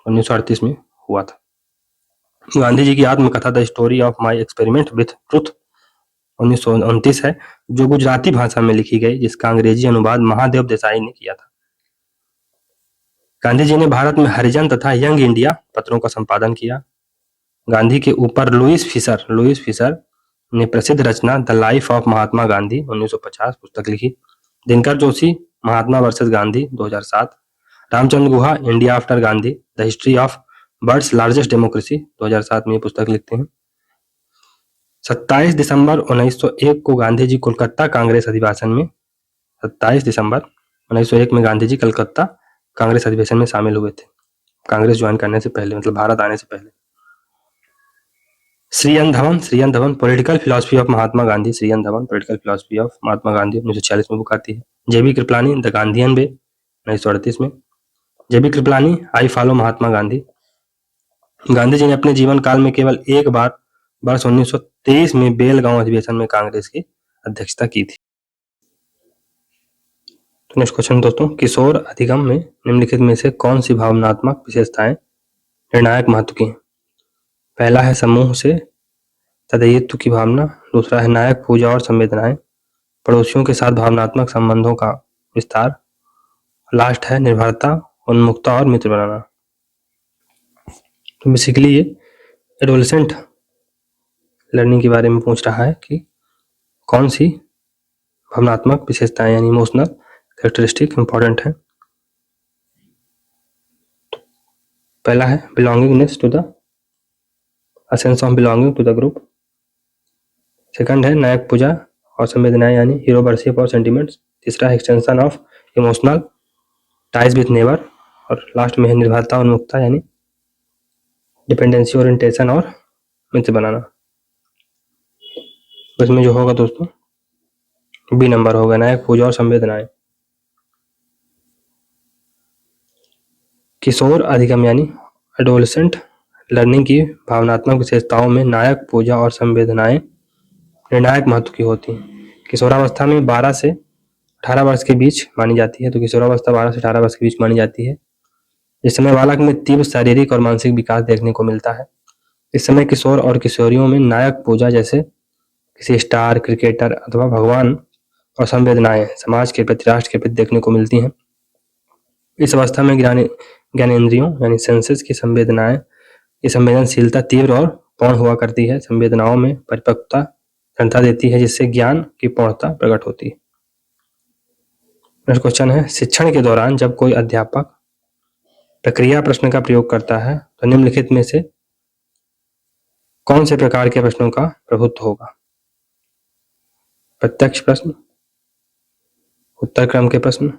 Speaker 1: 1938 में हुआ था। गांधी जी की आत्मकथा the story of my experiment with truth 1929 है, जो गुजराती भाषा में लिखी गई, जिसका अंग्रेजी अनुवाद महादेव देसाई ने किया था। गांधी जी ने भारत में हरिजन तथा यंग इंडिया पत्रों का संपादन किया। गांधी के ऊपर लुईस फिशर ने प्रसिद्ध रचना the life of Mahatma Gandhi 1950 पुस्तक लिखी। Dinkar Joshi Mahatma versus Gandhi 2007। Ramachandra Guha India after Gandhi the history of world's largest democracy 2007 में पुस्तक लिखते हैं। 27 दिसंबर 1901 को गांधी जी कोलकाता कांग्रेस अधिवेशन में 27 दिसंबर 1901 में गांधी जी कलकत्ता कांग्रेस अधिवेशन में शामिल हुए थे, कांग्रेस ज्वाइन करने से पहले, मतलब भारत आने से पहले। श्रीअन Dhawan political philosophy of Mahatma Gandhi, श्रीअन Dhawan political philosophy of Mahatma Gandhi 1946 में बुक आती है। JB Kripalani the Gandhian way 1938 में। JB Kripalani I follow Mahatma Gandhi. Gandhi ji ने अपने जीवन काल में केवल एक बार वर्ष 1923 में बेलगांव अधिवेशन में कांग्रेस की अध्यक्षता की थी। तो नेक्स्ट क्वेश्चन दोस्तों, किशोर अधिगम में निम्नलिखित में से कौन सी भावनात्मक विशेषताएं निर्णायक महत्व की हैं? पहला है समूह से तदेयत्व की भावना, दूसरा है नायक पूजा और संवेदनाएं, पड़ोसियों के साथ भावनात्मक संबंधों का विस्तार, लास्ट है निर्भरता, उन्मुक्ता और मित्र बनाना। तो बेसिकली ये एडोलेसेंट लर्निंग के बारे में पूछ रहा है कि कौन सी भावनात्मक विशेषताएं यानी इमोशनल कैरेक्टरिस्टिक इंपॉर्टेंट है। पहला है belongingness to the sense of belonging to the group. Second है नायक पूजा और संवेदनाएं यानी हीरो वर्शिप और सेंटिमेंट्स। तीसरा है extension of emotional ties with neighbour, और लास्ट में है निर्भरता और उन्मुक्ता यानी डिपेंडेंसी ओरिएंटेशन और मित्र बनाना। इसमें जो होगा दोस्तों बी नंबर होगा, नायक पूजा और संवेदनाएं। किशोर अधिगम यानी एडोलेसेंट लर्निंग की भावनात्मक विशेषताओं में नायक पूजा और संवेदनाएं निर्णायक महत्व की होती हैं। किशोरावस्था में 12 से 18 वर्ष के बीच मानी जाती है। तो किशोरावस्था 12 से 18 वर्ष के बीच मानी जाती है। इस समय बालक में तीव्र शारीरिक और मानसिक विकास देखने को मिलता है। इस समय किशोर और किशोरियों में नायक पूजा जैसे किसी स्टार, क्रिकेटर अथवा भगवान, और संवेदनाएं समाज के प्रति, राष्ट्र के प्रति देखने को मिलती हैं। इस अवस्था में ज्ञानेंद्रियों यानी सेंसेस की संवेदनाएं की संवेदनशीलता तीव्र और पूर्ण हुआ करती है। संवेदनाओं में परिपक्वता क्षमता देती है, जिससे ज्ञान की पूर्णता प्रकट होती है। नेक्स्ट क्वेश्चन है, शिक्षण के दौरान जब कोई अध्यापक प्रक्रिया प्रश्न का प्रयोग करता है तो निम्नलिखित में से कौन से प्रकार के प्रश्नों का प्रभुत्व होगा? प्रत्यक्ष प्रश्न, उत्तर क्रम के प्रश्न,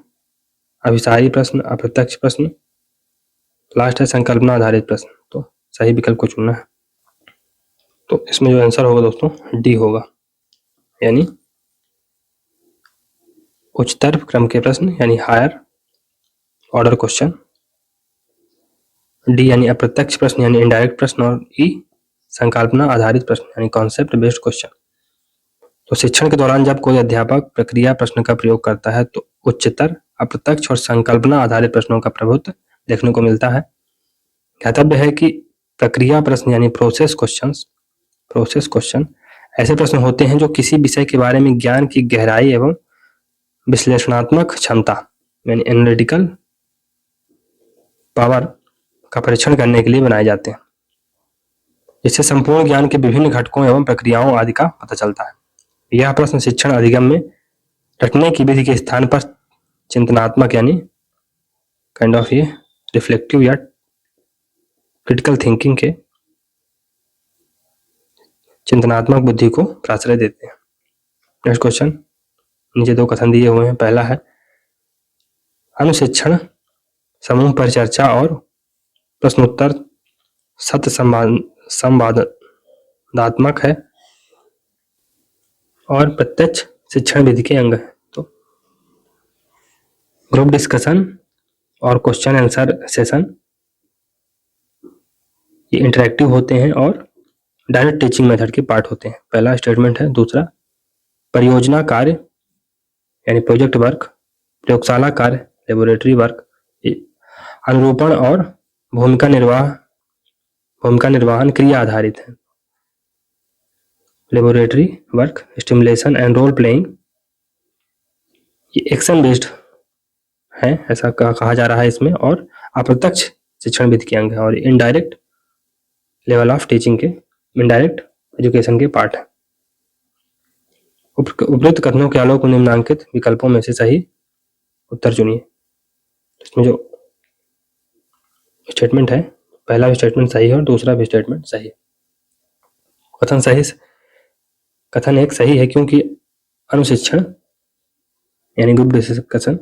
Speaker 1: अभिसारी प्रश्न, अप्रत्यक्ष प्रश्न, लास्ट है संकल्पना आधारित प्रश्न। तो सही विकल्प को चुनना है। तो इसमें जो आंसर होगा दोस्तों डी होगा, यानी उच्चतर क्रम के प्रश्न यानी हायर ऑर्डर क्वेश्चन। डी यानी अप्रत्यक्ष प्रश्न यानी इनडायरेक्ट प्रश्न, और ई संकल्पना आधारित प्रश्न यानी कॉन्सेप्ट बेस्ड क्वेश्चन। तो शिक्षण के दौरान जब कोई अध्यापक प्रक्रिया प्रश्न का प्रयोग करता है तो उच्चतर, अप्रत्यक्ष और संकल्पना आधारित प्रश्नों का प्रभुत्व देखने को मिलता है। ज्ञातव्य है कि प्रक्रिया प्रश्न यानी प्रोसेस क्वेश्चन ऐसे प्रश्न होते हैं जो किसी विषय के बारे में ज्ञान की गहराई एवं विश्लेषणात्मक क्षमता यानी एनालिटिकल पावर का परीक्षण करने के लिए बनाए जाते हैं। इससे संपूर्ण ज्ञान के विभिन्न घटकों एवं प्रक्रियाओं आदि का पता चलता है। यह प्रश्न शिक्षण अधिगम में रटने की विधि के स्थान पर चिंतनात्मक यानी काइंड ऑफ ये रिफ्लेक्टिव या क्रिटिकल थिंकिंग के चिंतनात्मक बुद्धि को प्राश्रय देते हैं। नेक्स्ट क्वेश्चन, नीचे दो कथन दिए हुए हैं। पहला है अनुशिक्षण समूह परिचर्चा और प्रश्नोत्तर सत्य संवादात्मक है और प्रत्यक्ष शिक्षण विधि के अंग है। तो ग्रुप डिस्कशन और क्वेश्चन आंसर सेशन ये इंटरेक्टिव होते हैं और डायरेक्ट टीचिंग मेथड के पार्ट होते हैं। पहला स्टेटमेंट है। दूसरा, परियोजना कार्य यानी प्रोजेक्ट वर्क, प्रयोगशाला कार्य लेबोरेटरी वर्क, अनुरूपण और भूमिका निर्वहन क्रिया आधारित है। Laboratory work, stimulation and role playing ये एक्शन बेस्ड है, ऐसा कहा जा रहा है इसमें, और अप्रत्यक्ष शिक्षण विधि के अंग है और इनडायरेक्ट लेवल ऑफ टीचिंग के इनडायरेक्ट एजुकेशन के पार्ट है। उपरोक्त कथनों के आलोक में निम्नांकित विकल्पों में से सही उत्तर चुनिए। इसमें जो स्टेटमेंट है, पहला भी स्टेटमेंट सही है और दूसरा भी स्टेटमेंट सही है। कथन एक सही है क्योंकि अनुशिक्षण यानी ग्रुप डिस्कशन,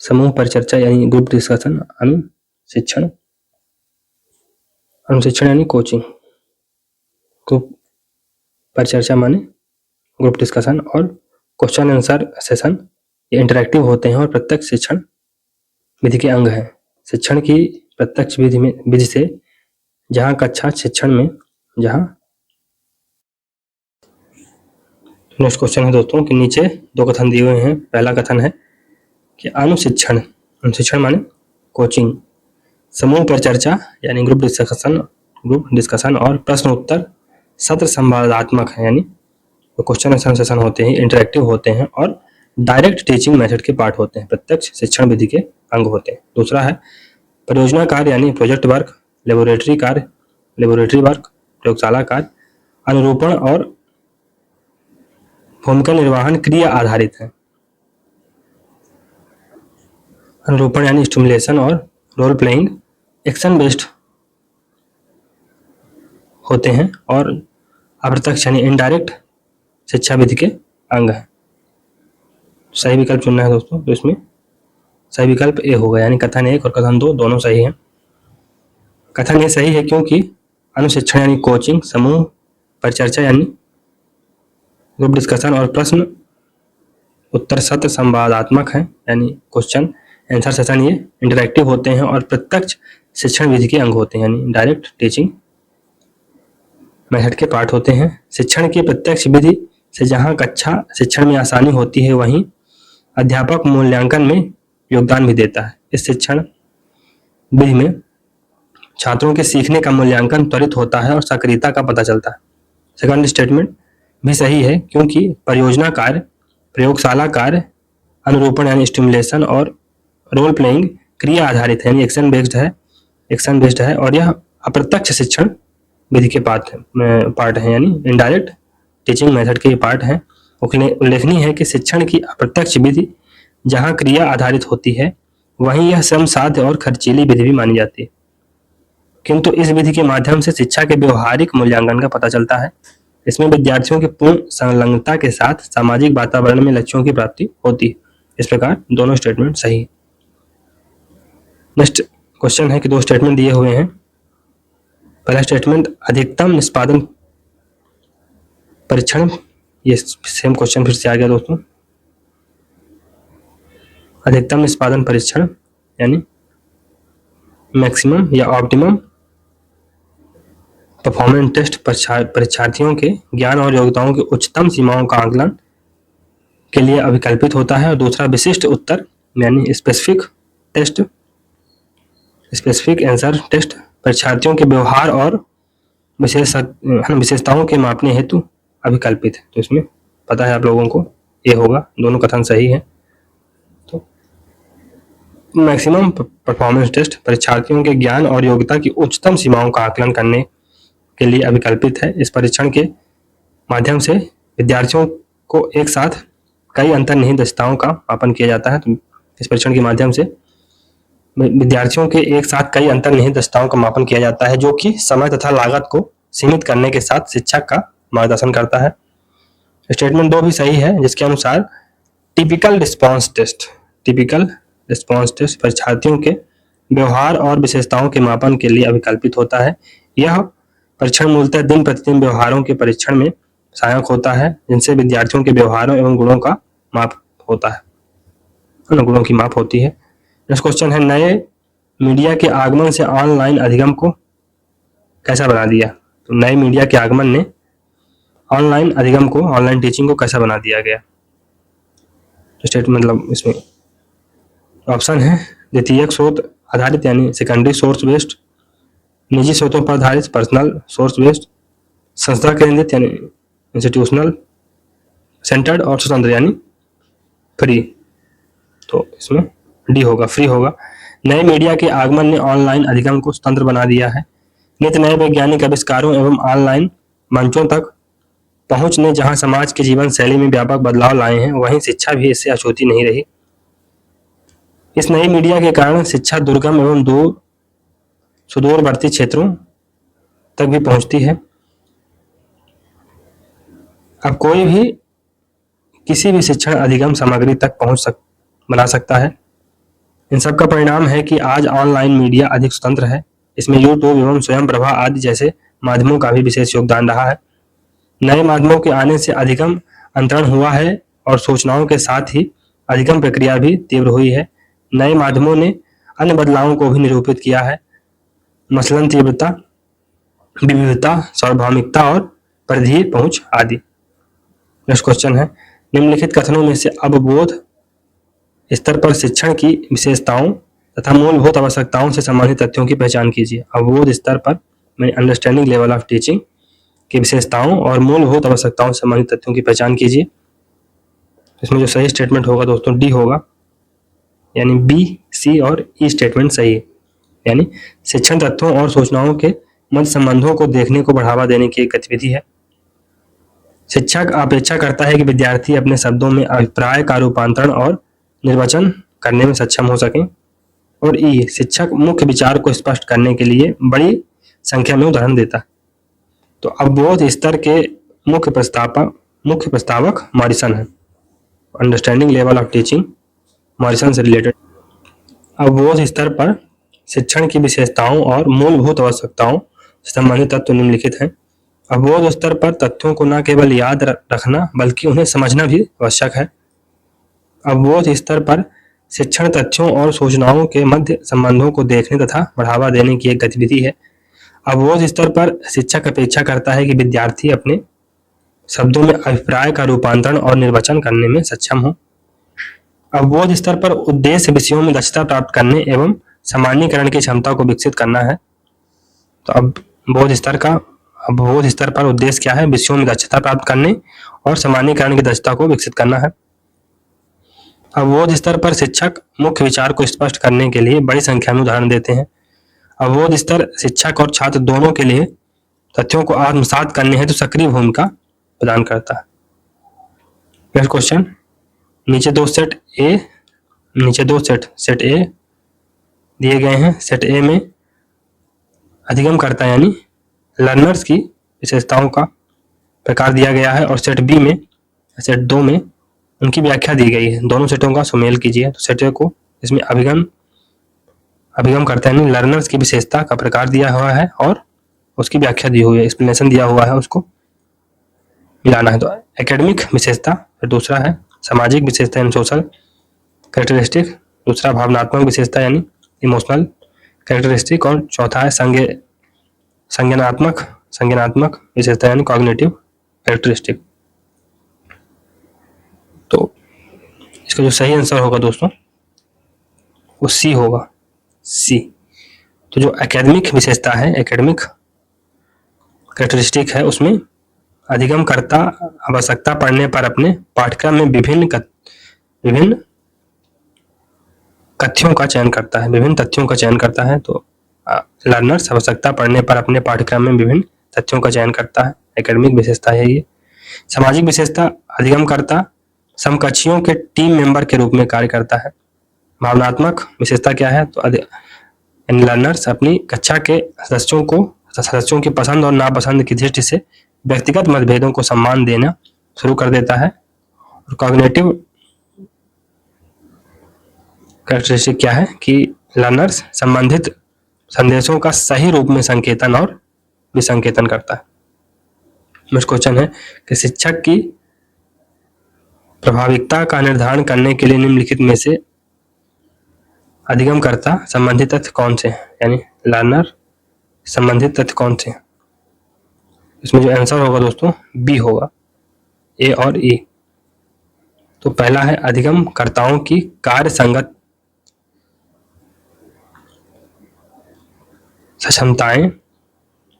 Speaker 1: समूह परिचर्चा यानी ग्रुप डिस्कशन, अनुशिक्षण यानी कोचिंग, ग्रुप परिचर्चा माने ग्रुप डिस्कशन, और क्वेश्चन आंसर सेशन ये इंटरेक्टिव होते हैं और प्रत्यक्ष शिक्षण विधि के अंग है। शिक्षण की प्रत्यक्ष विधि से जहाँ कक्षा शिक्षण में नेक्स्ट क्वेश्चन है दोस्तों कि नीचे दो कथन दिए हुए हैं। पहला कथन है कि अनुशिक्षण माने कोचिंग, समूह परिचर्चा यानी ग्रुप डिस्कशन और प्रश्न उत्तर सत्र संवादात्मक है यानी क्वेश्चन आंसर सेशन होते हैं, इंटरेक्टिव होते हैं और डायरेक्ट टीचिंग मेथड के पार्ट होते हैं, प्रत्यक्ष शिक्षण विधि के अंग होते हैं। दूसरा है परियोजना कार्य यानी प्रोजेक्ट वर्क, लेबोरेटरी वर्क, प्रयोगशाला कार्य, अनुरूपण और भूमिका निर्वहन क्रिया आधारित है। अनुरूपण यानी स्टिमुलेशन और रोल प्लेइंग एक्शन बेस्ड होते हैं और अप्रत्यक्ष यानी इनडायरेक्ट शिक्षा विधि के अंग है। सही विकल्प चुनना है दोस्तों, तो इसमें सही विकल्प ए होगा, यानी कथन 1 और कथन 2 दोनों सही हैं। कथन ए सही है क्योंकि अनुशिक्षण यानी कोचिंग, समूह परिचर्चा यानी ग्रुप डिस्कशन और प्रश्न उत्तर सत्र संवादात्मक है यानी क्वेश्चन आंसर सेशन ये इंटरेक्टिव होते हैं और प्रत्यक्ष शिक्षण विधि के अंग होते हैं यानी डायरेक्ट टीचिंग मेथड के पार्ट होते हैं। शिक्षण की प्रत्यक्ष विधि से जहां कक्षा शिक्षण में आसानी होती है, वहीं अध्यापक मूल्यांकन में योगदान भी देता है। इस शिक्षण विधि में छात्रों के सीखने का मूल्यांकन त्वरित होता है और सक्रियता का पता चलता है। सेकंड स्टेटमेंट भी सही है क्योंकि परियोजना कार्य, प्रयोगशाला कार्य, अनुरूपण यानी स्टिमुलेशन और रोल प्लेइंग क्रिया आधारित है यानी एक्शन बेस्ड है और यह अप्रत्यक्ष शिक्षण विधि के पार्ट है यानी इनडायरेक्ट टीचिंग मेथड के पार्ट है। उल्लेखनीय है कि शिक्षण की अप्रत्यक्ष विधि जहां क्रिया आधारित होती है, वहीं यह श्रम साध्य और खर्चीली विधि भी मानी जाती है, किंतु इस विधि के माध्यम से शिक्षा के व्यवहारिक मूल्यांकन का पता चलता है। इसमें विद्यार्थियों की पूर्ण संलग्नता के साथ सामाजिक वातावरण में लक्ष्यों की प्राप्ति होती है। इस प्रकार दोनों स्टेटमेंट सही है। नेक्स्ट क्वेश्चन है कि दो स्टेटमेंट दिए हुए हैं। पहला स्टेटमेंट अधिकतम निष्पादन परीक्षण, ये सेम क्वेश्चन फिर से आ गया दोस्तों। अधिकतम निष्पादन परीक्षण यानी मैक्सिमम या ऑप्टिमम परफॉर्मेंस टेस्ट परीक्षार्थियों के ज्ञान और योग्यताओं की उच्चतम सीमाओं का आकलन के लिए अभिकल्पित होता है। और दूसरा विशिष्ट उत्तर यानी स्पेसिफिक आंसर टेस्ट परीक्षार्थियों के व्यवहार और विशेषताओं के मापने हेतु अभिकल्पित है। तो इसमें पता है आप लोगों को, ये होगा, दोनों कथन सही है। तो मैक्सिमम परफॉर्मेंस टेस्ट परीक्षार्थियों के ज्ञान और योग्यता की उच्चतम सीमाओं का आकलन करने के लिए अभिकल्पित है। इस परीक्षण के माध्यम से विद्यार्थियों को एक साथ कई अंतर्निहित दक्षताओं का मापन किया जाता है। तो इस परीक्षण के माध्यम से विद्यार्थियों के एक साथ कई अंतर्निहित दक्षताओं का मापन किया जाता है, जो कि समय तथा लागत को सीमित करने के साथ शिक्षक का मार्गदर्शन करता है। स्टेटमेंट 2 भी सही है, जिसके अनुसार टिपिकल रिस्पांस टेस्ट परीक्षार्थियों के व्यवहार और विशेषताओं के मापन के लिए अभिकल्पित होता है। यह परीक्षण मूलतः दिन प्रतिदिन व्यवहारों के परीक्षण में सहायक होता है, जिनसे विद्यार्थियों के व्यवहारों एवं गुणों का माप होता है, गुणों की माप होती है। नेक्स्ट क्वेश्चन है, नए मीडिया के आगमन से ऑनलाइन अधिगम को कैसा बना दिया? तो नए मीडिया के आगमन ने ऑनलाइन अधिगम को, ऑनलाइन टीचिंग को कैसा बना दिया गया? स्टेट मतलब इसमें ऑप्शन है द्वितीयक स्रोत आधारित यानी सेकेंडरी सोर्स बेस्ड, निजी स्रोतों पर आधारित पर्सनल सोर्स बेस्ड, संस्था केंद्रित यानी इंस्टीट्यूशनल सेंटर्ड, और स्वतंत्र यानी फ्री। तो इसमें डी होगा, फ्री होगा। नए मीडिया के आगमन ने ऑनलाइन अधिगम को स्वतंत्र बना दिया है। नित्य नए वैज्ञानिक आविष्कारों एवं ऑनलाइन मंचों तक पहुंच ने जहां समाज के जीवन शैली में व्यापक बदलाव लाए हैं, वहीं शिक्षा भी इससे अछूती नहीं रही। इस नई मीडिया के कारण शिक्षा दुर्गम एवं सुदूरवर्ती क्षेत्रों तक भी पहुंचती है। अब कोई भी किसी भी शिक्षण अधिगम सामग्री तक बना सकता है। इन सब का परिणाम है कि आज ऑनलाइन मीडिया अधिक स्वतंत्र है। इसमें यूट्यूब एवं स्वयं प्रभा आदि जैसे माध्यमों का भी विशेष योगदान रहा है। नए माध्यमों के आने से अधिगम अंतरण हुआ है और सूचनाओं के साथ ही अधिगम प्रक्रिया भी तीव्र हुई है। नए माध्यमों ने अन्य बदलावों को भी निरूपित किया है, मसलन तीव्रता, विविधता, सार्वभौमिकता और परिधीय पहुंच आदि। नेक्स्ट क्वेश्चन है, निम्नलिखित कथनों में से अवबोध स्तर पर शिक्षण की विशेषताओं तथा मूलभूत आवश्यकताओं से संबंधित तथ्यों की पहचान कीजिए। अवबोध स्तर पर अंडरस्टैंडिंग लेवल ऑफ टीचिंग की विशेषताओं और मूलभूत आवश्यकताओं से संबंधित तथ्यों की पहचान कीजिए। इसमें जो सही स्टेटमेंट होगा दोस्तों डी होगा, यानी बी, सी और ई स्टेटमेंट सही है। यानी शिक्षण तत्वों और सूचनाओं के मध्य संबंधों को देखने को बढ़ावा देने की एक गतिविधि है। शिक्षक अपेक्षा करता है कि विद्यार्थी अपने शब्दों में अभिप्राय का रूपांतरण और निर्वचन करने में सक्षम हो सकें। और ई, शिक्षक मुख्य विचार को स्पष्ट करने के लिए बड़ी संख्या में उदाहरण देता है। तो अवबोध स्तर के मुख्य प्रस्तावक मॉरिसन है। Understanding level of teaching Morrison से रिलेटेड। अवबोध स्तर पर शिक्षण की विशेषताओं और मूलभूत आवश्यकताओं से संबंधित तत्व निम्नलिखित हैं। अवबोध स्तर पर तथ्यों को न केवल याद रखना बल्कि उन्हें समझना भी आवश्यक है। अवबोध स्तर पर शिक्षण तथ्यों और सूचनाओं के मध्य संबंधों को देखने तथा बढ़ावा देने की एक गतिविधि है। अवबोध स्तर पर शिक्षक अपेक्षा करता है कि विद्यार्थी अपने शब्दों में अभिप्राय का रूपांतरण और निर्वचन करने में सक्षम हो। अवबोध स्तर पर उद्देश्य विषयों में दक्षता प्राप्त करने एवं सामान्यीकरण की क्षमता को विकसित करना है। तो अवबोध स्तर पर उद्देश्य क्या है? विषयों में दक्षता प्राप्त करने और सामान्यीकरण की दक्षता को विकसित करना है। अवबोध स्तर पर शिक्षक मुख्य विचार को स्पष्ट करने के लिए बड़ी संख्या में उदाहरण देते हैं। अवबोध स्तर शिक्षक और छात्र दोनों के लिए तथ्यों को आत्मसात करने हेतु सक्रिय भूमिका प्रदान करता है। नेक्स्ट क्वेश्चन, नीचे दो सेट ए दिए गए हैं। सेट ए में अधिगम करता यानी लर्नर्स की विशेषताओं का प्रकार दिया गया है और सेट बी में, सेट 2 में उनकी व्याख्या दी गई है। दोनों सेटों का सुमेल कीजिए। तो सेट ए को इसमें अभिगम करता यानी लर्नर्स की विशेषता का प्रकार दिया हुआ है और उसकी व्याख्या दी हुई है, एक्सप्लेनेशन दिया हुआ है, उसको मिलाना है। तो एकेडमिक विशेषता, फिर दूसरा है सामाजिक विशेषता यानी सोशल कैरेक्टरिस्टिक, दूसरा भावनात्मक विशेषता यानी इमोशनल कैरेक्टरिस्टिक, और चौथा है संज्ञानात्मक विशेषता यानी कॉग्निटिव कैरेक्टरिस्टिक। तो इसका जो सही आंसर होगा दोस्तों वो सी होगा, सी। तो जो एकेडमिक विशेषता है, एकेडमिक कैरेक्टरिस्टिक है, उसमें अधिगमकर्ता आवश्यकता पड़ने पर अपने पाठ्यक्रम में विभिन्न तथ्यों का चयन करता है, विभिन्न तथ्यों का चयन करता है। तो लर्नर्स आवश्यकता पड़ने पर अपने पाठ्यक्रम में विभिन्न तथ्यों का चयन करता है, एकेडमिक विशेषता है ये। सामाजिक विशेषता, अधिगमकर्ता समकक्षियों के टीम मेंबर के रूप में कार्य करता है। भावनात्मक विशेषता क्या है? तो लर्नर्स अपनी कक्षा के सदस्यों की पसंद और नापसंद की दृष्टि से व्यक्तिगत मतभेदों को सम्मान देना शुरू कर देता है। और कॉग्निटिव कैरेक्टरिस्टिक क्या है कि लर्नर्स संबंधित संदेशों का सही रूप में संकेतन और विसंकेतन करता है। नेक्स्ट क्वेश्चन है कि शिक्षक की प्रभाविकता का निर्धारण करने के लिए निम्नलिखित में से अधिगमकर्ता संबंधित तथ्य कौन से हैं, यानी लर्नर संबंधित तथ्य कौन से हैं? इसमें जो आंसर होगा दोस्तों बी होगा, ए और ई। तो पहला है अधिगमकर्ताओं की कार्य संगत सक्षमताएं,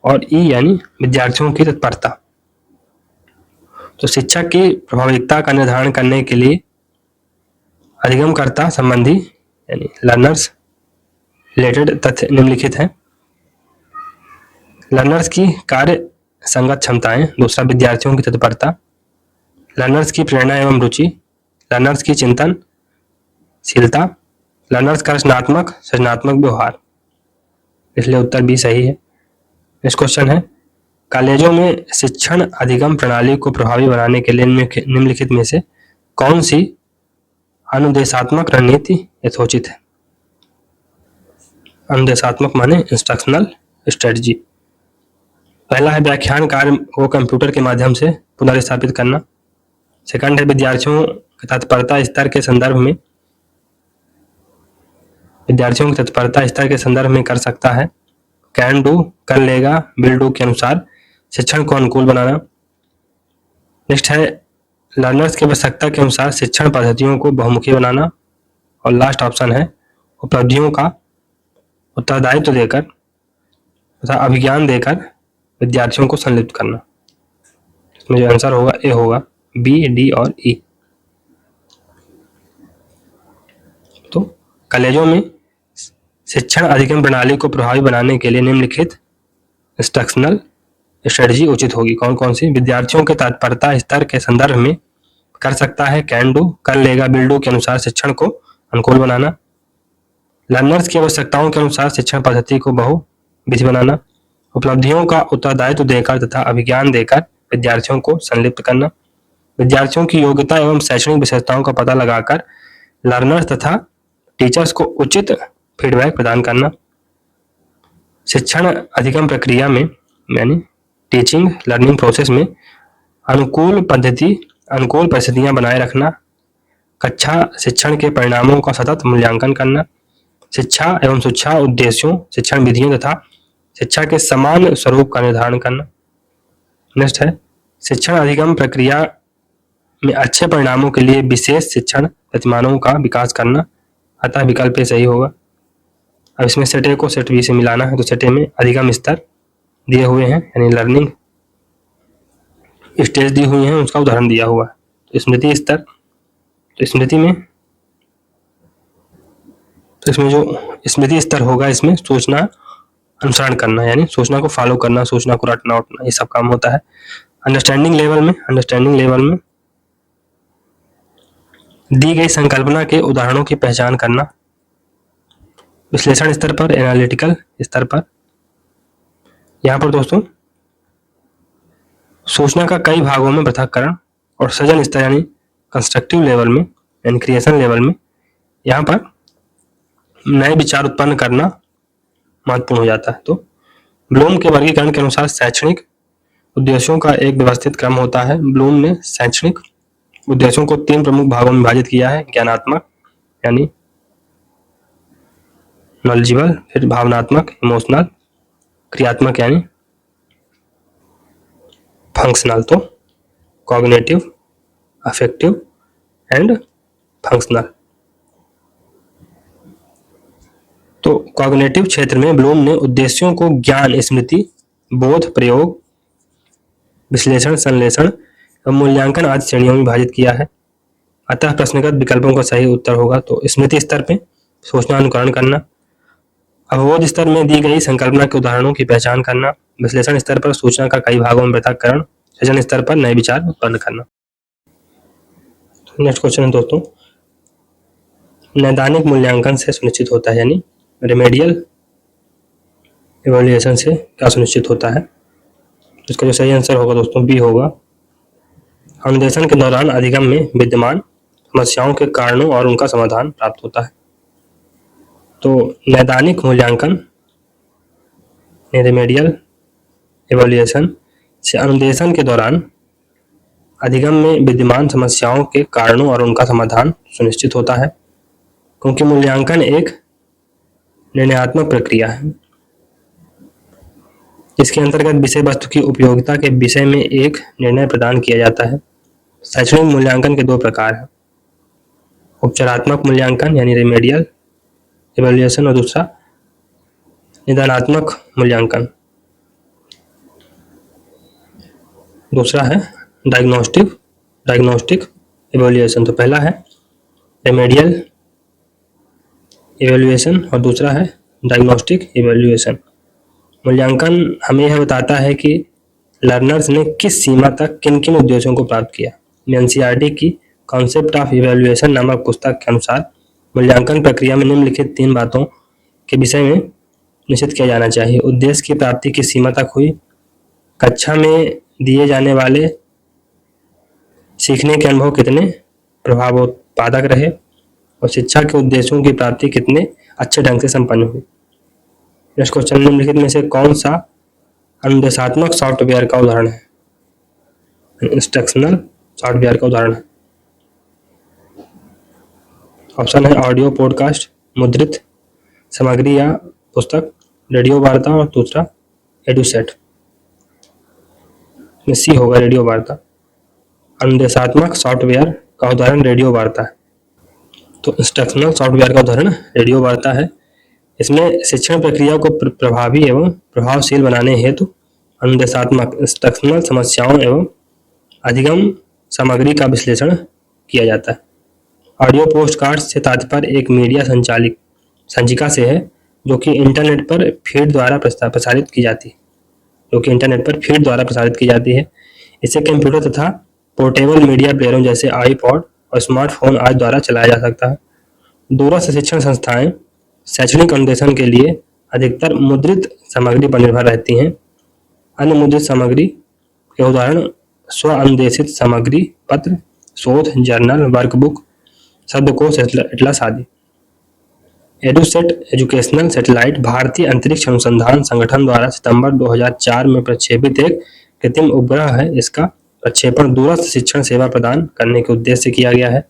Speaker 1: और ई यानी विद्यार्थियों की तत्परता। तो शिक्षक की प्रभाविकता का निर्धारण करने के लिए अधिगमकर्ता संबंधी यानी लर्नर्स रिलेटेड तथ्य निम्नलिखित हैं। लर्नर्स की कार्य संगत क्षमताएं, दूसरा विद्यार्थियों की तत्परता, लर्नर्स की प्रेरणा एवं रुचि, लर्नर्स की चिंतनशीलता, लर्नर्स का सृजनात्मक व्यवहार। इसलिए उत्तर बी सही है। नेक्स्ट क्वेश्चन है कॉलेजों में शिक्षण अधिगम प्रणाली को प्रभावी बनाने के लिए निम्नलिखित में से कौन सी अनुदेशात्मक रणनीति यथोचित है? अनुदेशात्मक माने इंस्ट्रक्शनल स्ट्रेटजी। पहला है व्याख्यान कार्य को कंप्यूटर के माध्यम से पुनर्स्थापित करना। सेकंड है विद्यार्थियों की तत्परता स्तर के संदर्भ में कर सकता है। कैन डू, कर लेगा, विल डू के अनुसार शिक्षण को अनुकूल बनाना। नेक्स्ट है लर्नर्स की आवश्यकता के अनुसार शिक्षण पद्धतियों को बहुमुखी बनाना। और लास्ट ऑप्शन है उपलब्धियों का उत्तरदायित्व देकर तथा अभिज्ञान देकर विद्यार्थियों को संलिप्त करना। इसमें जो आंसर होगा ए होगा, बी, डी और ई। तो कॉलेजों में शिक्षण अधिगम प्रणाली को प्रभावी बनाने के लिए निम्नलिखित इंस्ट्रक्शनल स्ट्रेटजी उचित होगी। कौन कौन सी? विद्यार्थियों के तत्परता स्तर के संदर्भ में कर सकता है, कैन डू, कर लेगा, विल डू के अनुसार शिक्षण को अनुकूल बनाना। लर्नर्स की आवश्यकताओं के अनुसार शिक्षण पद्धति को बहुविधि बनाना। उपलब्धियों का उत्तरदायित्व देकर तथा अभिज्ञान देकर विद्यार्थियों को संलिप्त करना। विद्यार्थियों की योग्यता एवं शैक्षणिक विशेषताओं का पता लगाकर लर्नर्स तथा टीचर्स को उचित फीडबैक प्रदान करना। शिक्षण अधिगम प्रक्रिया में यानी टीचिंग लर्निंग प्रोसेस में अनुकूल परिस्थितियां बनाए रखना। कक्षा शिक्षण के परिणामों का सतत मूल्यांकन करना। शिक्षा एवं शिक्षा उद्देश्यों, शिक्षण विधियों तथा शिक्षा के समान स्वरूप का निर्धारण करना। नेक्स्ट है शिक्षण अधिगम प्रक्रिया में अच्छे परिणामों के लिए विशेष शिक्षण प्रतिमानों का विकास करना। अतः विकल्प ए सही होगा। अब इसमें सेट ए को सेट बी से मिलाना है, तो सेट ए में अधिगम स्तर दिए हुए हैं यानी लर्निंग स्टेज दी हुई है, उसका उदाहरण दिया हुआ है। तो स्मृति स्तर, तो स्मृति में जो स्मृति स्तर होगा इसमें सूचना अनुसरण करना यानी सूचना को फॉलो करना, सूचना को रटना उठना, ये सब काम होता है। अंडरस्टैंडिंग लेवल में दी गई संकल्पना के उदाहरणों की पहचान करना। विश्लेषण स्तर पर, एनालिटिकल स्तर पर, यहाँ पर दोस्तों सूचना का कई भागों में पृथक्करण। और सृजन स्तर यानी कंस्ट्रक्टिव लेवल में यानी क्रिएशन लेवल में यहाँ पर नए विचार उत्पन्न करना महत्वपूर्ण हो जाता है। तो ब्लूम के वर्गीकरण के अनुसार शैक्षणिक उद्देश्यों का एक व्यवस्थित क्रम होता है। ब्लूम ने शैक्षणिक उद्देश्यों को 3 प्रमुख भागों में विभाजित किया है, ज्ञानात्मक यानी नॉलेजेबल, फिर भावनात्मक इमोशनल, क्रियात्मक यानी फंक्शनल। तो कॉग्निटिव, अफेक्टिव एंड फंक्शनल। तो कॉग्निटिव क्षेत्र में ब्लूम ने उद्देश्यों को ज्ञान, स्मृति, बोध, प्रयोग, विश्लेषण, संश्लेषण एवं मूल्यांकन आदि श्रेणियों में विभाजित किया है। अतः प्रश्नगत विकल्पों का सही उत्तर होगा तो स्मृति स्तर पे सूचना अनुकरण करना, अवबोध स्तर में दी गई संकल्पना के उदाहरणों की पहचान करना, विश्लेषण स्तर पर सूचना का कई भागों में पृथक्करण, सृजन स्तर पर नए विचार उत्पन्न करना। नेक्स्ट क्वेश्चन है दोस्तों, नैदानिक मूल्यांकन से सुनिश्चित होता है, यानी रेमेडियल इवैल्यूएशन से क्या सुनिश्चित होता है? इसका जो सही आंसर होगा दोस्तों बी होगा। अनुदेशन के दौरान अधिगम में विद्यमान समस्याओं के कारणों और उनका समाधान प्राप्त होता है। तो नैदानिक मूल्यांकन रेमेडियल इवैल्यूएशन से अनुदेशन के दौरान अधिगम में विद्यमान समस्याओं के कारणों और उनका समाधान सुनिश्चित होता है, क्योंकि मूल्यांकन एक निर्णयात्मक प्रक्रिया है। इसके अंतर्गत विषय वस्तु की उपयोगिता के विषय में एक निर्णय प्रदान किया जाता है। शैक्षणिक मूल्यांकन के दो प्रकार हैं, उपचारात्मक मूल्यांकन यानी रेमेडियल इवैल्यूएशन और दूसरा निदानात्मक मूल्यांकन, दूसरा है डायग्नोस्टिक इवैल्यूएशन। तो पहला है रेमेडियल इवैल्यूएशन और दूसरा है डायग्नोस्टिक इवैल्यूएशन। मूल्यांकन हमें यह बताता है कि लर्नर्स ने किस सीमा तक किन किन उद्देश्यों को प्राप्त किया। एनसीईआरटी की कॉन्सेप्ट ऑफ इवैल्यूएशन नामक पुस्तक के अनुसार मूल्यांकन प्रक्रिया में निम्नलिखित 3 बातों के विषय में निश्चित किया जाना चाहिए। उद्देश्य की प्राप्ति किस सीमा तक हुई, कक्षा में दिए जाने वाले सीखने के अनुभव कितने प्रभावोत्पादक रहे और शिक्षा के उद्देश्यों की प्राप्ति कितने अच्छे ढंग से संपन्न हुई। नेक्स्ट क्वेश्चन, निम्नलिखित में से कौन सा अनुदेशात्मक सॉफ्टवेयर का उदाहरण है? इंस्ट्रक्शनल सॉफ्टवेयर का उदाहरण है। ऑप्शन है ऑडियो पॉडकास्ट, मुद्रित सामग्री या पुस्तक, रेडियो वार्ता और दूसरा एडुसेट। सी होगा रेडियो वार्ता। अनुदेशात्मक सॉफ्टवेयर का उदाहरण रेडियो वार्ता है। तो इंस्ट्रक्शनल सॉफ्टवेयर का उदाहरण रेडियो वार्ता है। इसमें शिक्षण प्रक्रिया को प्रभावी एवं प्रभावशील बनाने हेतु अनुदेशात्मक इंस्ट्रक्शनल समस्याओं एवं अधिगम सामग्री का विश्लेषण किया जाता है। ऑडियो पोस्टकास्ट से तात्पर्य एक मीडिया संचिका से है जो कि इंटरनेट पर फीड द्वारा प्रसारित की जाती है। इसे कंप्यूटर तथा पोर्टेबल मीडिया प्लेयरों जैसे आईपॉड और स्मार्टफोन आदि द्वारा चलाया जा सकता है। दूरस्थ शिक्षण संस्थाएं शैक्षणिक अनुदेशन के लिए अधिकतर मुद्रित सामग्री पर निर्भर रहती हैं। अन्य मुद्रित सामग्री के उदाहरण स्व अनुदेशित सामग्री, पत्र, शोध, जर्नल, वर्कबुक, शब्दकोश, एटलस आदि। एडुसेट एजुकेशनल सैटेलाइट भारतीय अंतरिक्ष अनुसंधान संगठन द्वारा सितंबर 2004 में प्रक्षेपित एक कृत्रिम उपग्रह है। इसका प्रक्षेपण दूरस्थ शिक्षण सेवा प्रदान करने के उद्देश्य से किया गया है।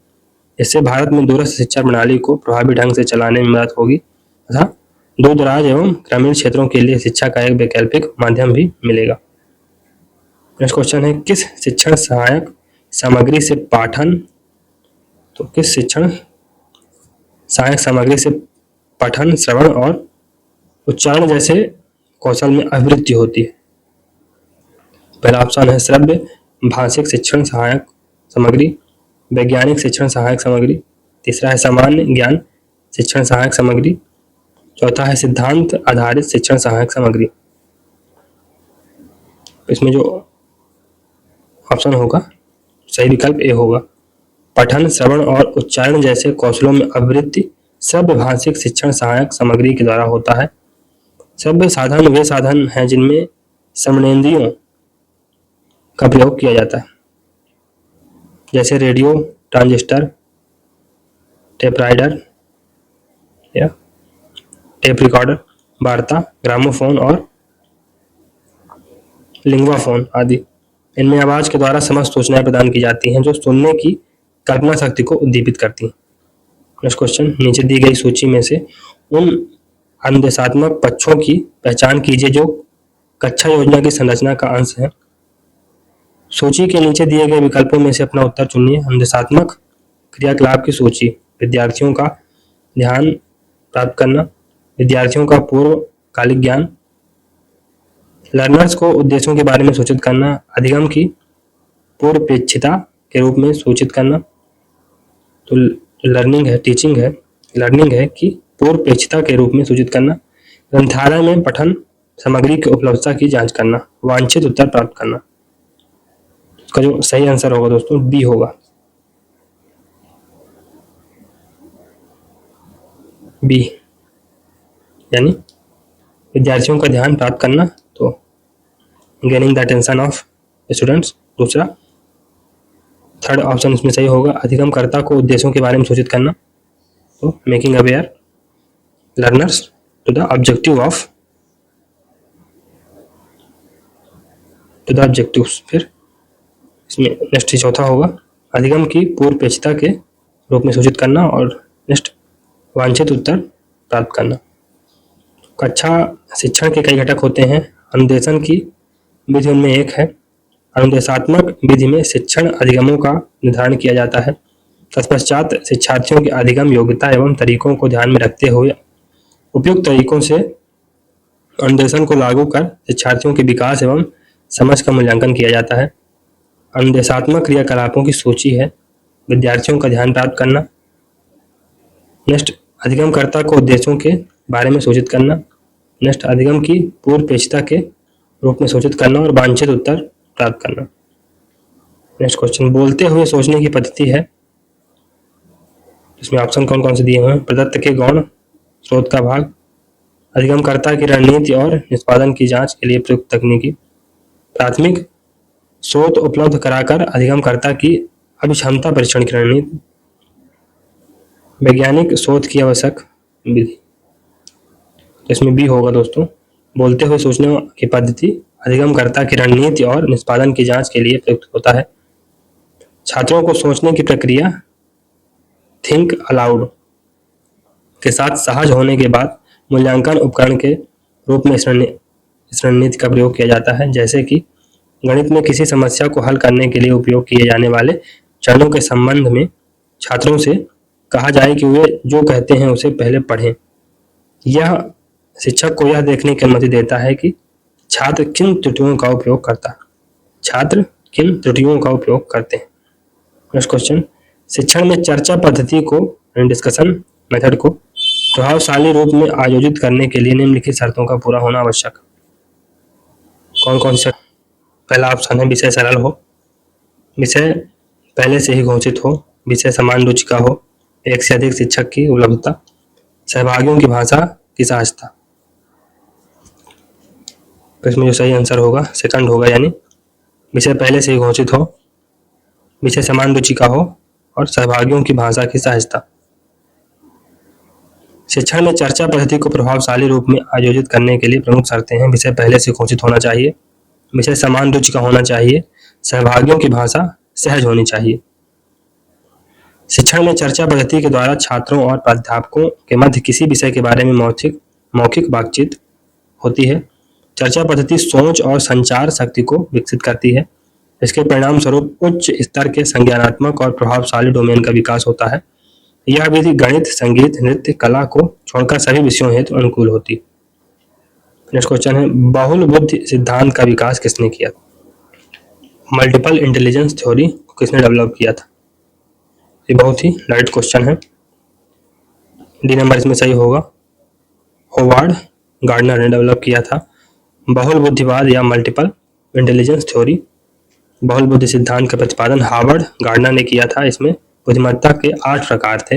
Speaker 1: इससे भारत में दूरस्थ शिक्षा प्रणाली को प्रभावी ढंग से चलाने में मदद होगी तथा दूर दराज एवं ग्रामीण क्षेत्रों के लिए शिक्षा का एक वैकल्पिक माध्यम भी मिलेगा। नेक्स्ट क्वेश्चन है, किस शिक्षण सहायक सामग्री से पाठन श्रवण और उच्चारण जैसे कौशल में अभिवृद्धि होती है? पहला ऑप्शन है श्रव्य भाषिक शिक्षण सहायक सामग्री, वैज्ञानिक शिक्षण सहायक सामग्री, तीसरा है सामान्य ज्ञान शिक्षण सहायक सामग्री, चौथा है सिद्धांत आधारित शिक्षण सहायक सामग्री। इसमें जो ऑप्शन होगा सही विकल्प ए होगा। पठन, श्रवण और उच्चारण जैसे कौशलों में अभिवृद्धि श्रव्य भाषिक शिक्षण सहायक सामग्री के द्वारा होता है। श्रव्य साधन वे साधन हैं जिनमें श्रवणेंद्रियों का प्रयोग किया जाता है, जैसे रेडियो, ट्रांजिस्टर, टेपराइडर या टेप रिकॉर्डर, वार्ता, ग्रामोफोन और लिंग्वाफोन आदि। इनमें आवाज के द्वारा समस्त सूचनाएं प्रदान की जाती हैं जो सुनने की कल्पना शक्ति को उद्दीपित करती हैं। नेक्स्ट क्वेश्चन, नीचे दी गई सूची में से उन अनुदेशात्मक पक्षों की पहचान कीजिए जो कक्षा योजना की संरचना का अंश है। सूची के नीचे दिए गए विकल्पों में से अपना उत्तर चुनिए। अनुदेशात्मक क्रियाकलाप की सूची: विद्यार्थियों का ध्यान प्राप्त करना, विद्यार्थियों का पूर्वकालिक ज्ञान, लर्नर्स को उद्देश्यों के बारे में सूचित करना, अधिगम की पूर्वापेक्षिता के रूप में सूचित करना। तो लर्निंग है, टीचिंग है, लर्निंग है कि पूर्वापेक्षिता के रूप में सूचित करना। ग्रंथालय में पठन सामग्री की उपलब्धता की जांच करना, वांछित उत्तर प्राप्त करना। इसका जो सही आंसर होगा दोस्तों बी होगा, बी, यानी विद्यार्थियों का ध्यान प्राप्त करना, तो gaining the attention of students. दूसरा, थर्ड ऑप्शन इसमें सही होगा, अधिगमकर्ता को उद्देश्यों के बारे में सूचित करना, तो making aware learners to the objective of to the objectives. फिर इसमें नेक्स्ट चौथा होगा, अधिगम की पूर्वापेक्षिता के रूप में सूचित करना, और नेक्स्ट वांछित उत्तर प्राप्त करना। कक्षा शिक्षण के कई घटक होते हैं। अनुदेशन की विधि उनमें एक है। अनुदेशात्मक विधि में शिक्षण अधिगमों का निर्धारण किया जाता है। तत्पश्चात शिक्षार्थियों की अधिगम योग्यता एवं तरीकों को ध्यान में रखते हुए उपयुक्त तरीकों से अनुदेशन को लागू कर शिक्षार्थियों के विकास एवं समझ का मूल्यांकन किया जाता है। अनुदेशात्मक क्रियाकलापों की सूची है। विद्यार्थियों का ध्यान प्राप्त करना, नेक्स्ट अधिगमकर्ता को उद्देश्यों के बारे में सूचित करना, नेक्स्ट अधिगम की पूर्वापेक्षिता के रूप में सूचित करना, और वांछित उत्तर प्राप्त करना। नेक्स्ट क्वेश्चन, बोलते हुए सोचने की पद्धति है। इसमें ऑप्शन कौन कौन से दिए हुए हैं? प्रदत्त के गौण, स्रोत का भाग, अधिगमकर्ता की रणनीति और निष्पादन की जांच के लिए प्रयुक्त तकनीकी, प्राथमिक स्रोत उपलब्ध कराकर अधिगमकर्ता की अभिक्षमता परीक्षण की रणनीति, वैज्ञानिक शोध की आवश्यक विधि। इसमें बी होगा दोस्तों, बोलते हुए सोचने की पद्धति अधिगमकर्ता की रणनीति और निष्पादन की जांच के लिए प्रयुक्त होता है। छात्रों को सोचने की प्रक्रिया थिंक अलाउड के साथ सहज होने के बाद मूल्यांकन उपकरण के रूप में इस रणनीति का प्रयोग किया जाता है। जैसे कि गणित में किसी समस्या को हल करने के लिए उपयोग किए जाने वाले चरणों के संबंध में छात्रों से कहा जाए कि वे जो कहते हैं उसे पहले पढ़ें। यह शिक्षक को यह देखने की अनुमति देता है कि छात्र किन त्रुटियों का उपयोग करते हैं। नेक्स्ट क्वेश्चन, शिक्षण में चर्चा पद्धति को, डिस्कशन मेथड को प्रभावशाली रूप में आयोजित करने के लिए निम्नलिखित शर्तों का पूरा होना आवश्यक। कौन कौन से? पहला ऑप्शन है विषय सरल हो, विषय पहले से ही घोषित हो, विषय समान रुचि का हो, एक से अधिक शिक्षक की उपलब्धता, सहभागियों की भाषा की सहजता। तो इसमें जो सही आंसर होगा सेकंड होगा, यानी विषय पहले से ही घोषित हो, विषय समान रुचि का हो और सहभागियों की भाषा की सहजता। शिक्षण में चर्चा पद्धति को प्रभावशाली रूप में आयोजित करने के लिए प्रमुख शर्तें हैं। विषय पहले से घोषित होना चाहिए, विषय समान रुचि का होना चाहिए, सहभागियों की भाषा सहज होनी चाहिए। शिक्षण में चर्चा पद्धति के द्वारा छात्रों और प्राध्यापकों के मध्य किसी विषय के बारे में मौखिक बातचीत होती है। चर्चा पद्धति सोच और संचार शक्ति को विकसित करती है। इसके परिणाम स्वरूप उच्च स्तर के संज्ञानात्मक और प्रभावशाली डोमेन का विकास होता है। यह विधि गणित, संगीत, नृत्य, कला को छोड़कर सभी विषयों हेतु अनुकूल होती। नेक्स्ट क्वेश्चन है, बहुल बुद्धि सिद्धांत का विकास किसने किया? मल्टीपल इंटेलिजेंस थ्योरी किसने डेवलप किया था? ये बहुत ही लाइट क्वेश्चन है। डी नंबर इसमें सही होगा, होवार्ड गार्डनर ने डेवलप किया था। बहुल बुद्धिवाद या मल्टीपल इंटेलिजेंस थ्योरी, बहुल बुद्धि सिद्धांत का प्रतिपादन हार्वर्ड गार्डनर ने किया था। इसमें बुद्धिमत्ता के 8 प्रकार थे।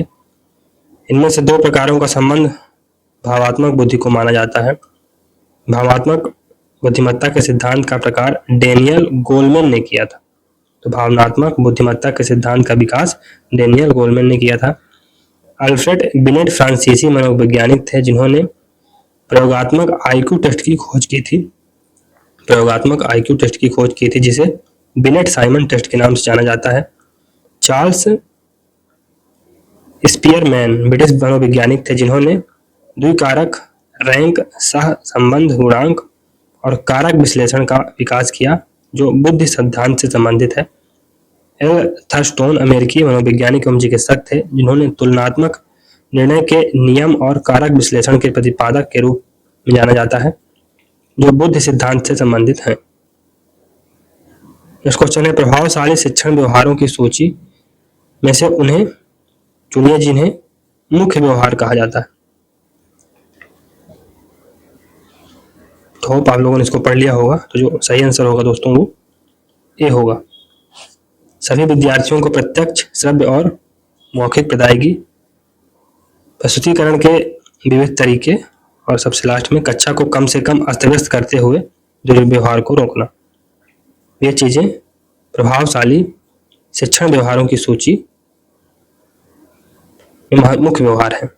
Speaker 1: इनमें से 2 प्रकारों का संबंध भावात्मक बुद्धि को माना जाता है। भावात्मक बुद्धिमत्ता के सिद्धांत का प्रकार डेनियल गोलमैन ने किया था। तो भावनात्मक बुद्धिमत्ता के सिद्धांत का विकास डेनियल गोलमैन ने किया था। अल्फ्रेड बिनेट फ्रांसीसी मनोवैज्ञानिक थे जिन्होंने प्रयोगात्मक आईक्यू टेस्ट की खोज की थी जिसे बिनेट साइमन टेस्ट के नाम से जाना जाता है। चार्ल्स स्पीयरमैन ब्रिटिश मनोवैज्ञानिक थे जिन्होंने द्विकारक रैंक, सह संबंध गुणांक और कारक विश्लेषण का विकास किया जो बुद्धि सिद्धांत से संबंधित है। एल थर्स्टोन अमेरिकी मनोवैज्ञानिक एवं चिकित्सक थे जिन्होंने तुलनात्मक निर्णय के नियम और कारक विश्लेषण के प्रतिपादक के रूप में जाना जाता है। जो बुद्ध सिद्धांत से संबंधित हैं। नेक्स्ट क्वेश्चन है, प्रभावशाली शिक्षण व्यवहारों की सूची में से उन्हें चुनिए जिन्हें मुख्य व्यवहार कहा जाता है। तो होप आप लोगों ने इसको पढ़ लिया होगा। तो जो सही आंसर होगा दोस्तों वो ए होगा। सभी विद्यार्थियों को प्रत्यक्ष, श्रव्य और मौखिक प्रदायगी प्रस्तुतिकरण के विविध तरीके, और सबसे लास्ट में कक्षा को कम से कम अस्त व्यस्त करते हुए दुर्व्यवहार को रोकना। ये चीजें प्रभावशाली शिक्षण व्यवहारों की सूची में मुख्य व्यवहार है।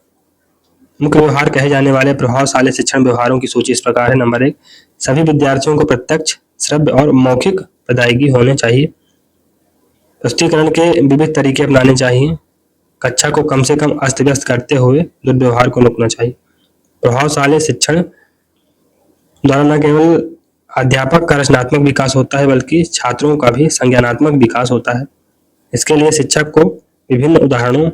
Speaker 1: मुख्य व्यवहार कहे जाने वाले प्रभावशाली शिक्षण व्यवहारों की सूची इस प्रकार है। नंबर 1, सभी विद्यार्थियों को प्रत्यक्ष, श्रव्य और मौखिक प्रदायगी होने चाहिए। प्रस्तुतिकरण के विविध तरीके अपनाने चाहिए। कक्षा को कम से कम अस्त व्यस्त करते हुए दुर्व्यवहार को रोकना चाहिए। प्रभावशाली शिक्षण द्वारा न केवल अध्यापक का रचनात्मक विकास होता है बल्कि छात्रों का भी संज्ञानात्मक विकास होता है। इसके लिए शिक्षक को विभिन्न उदाहरणों,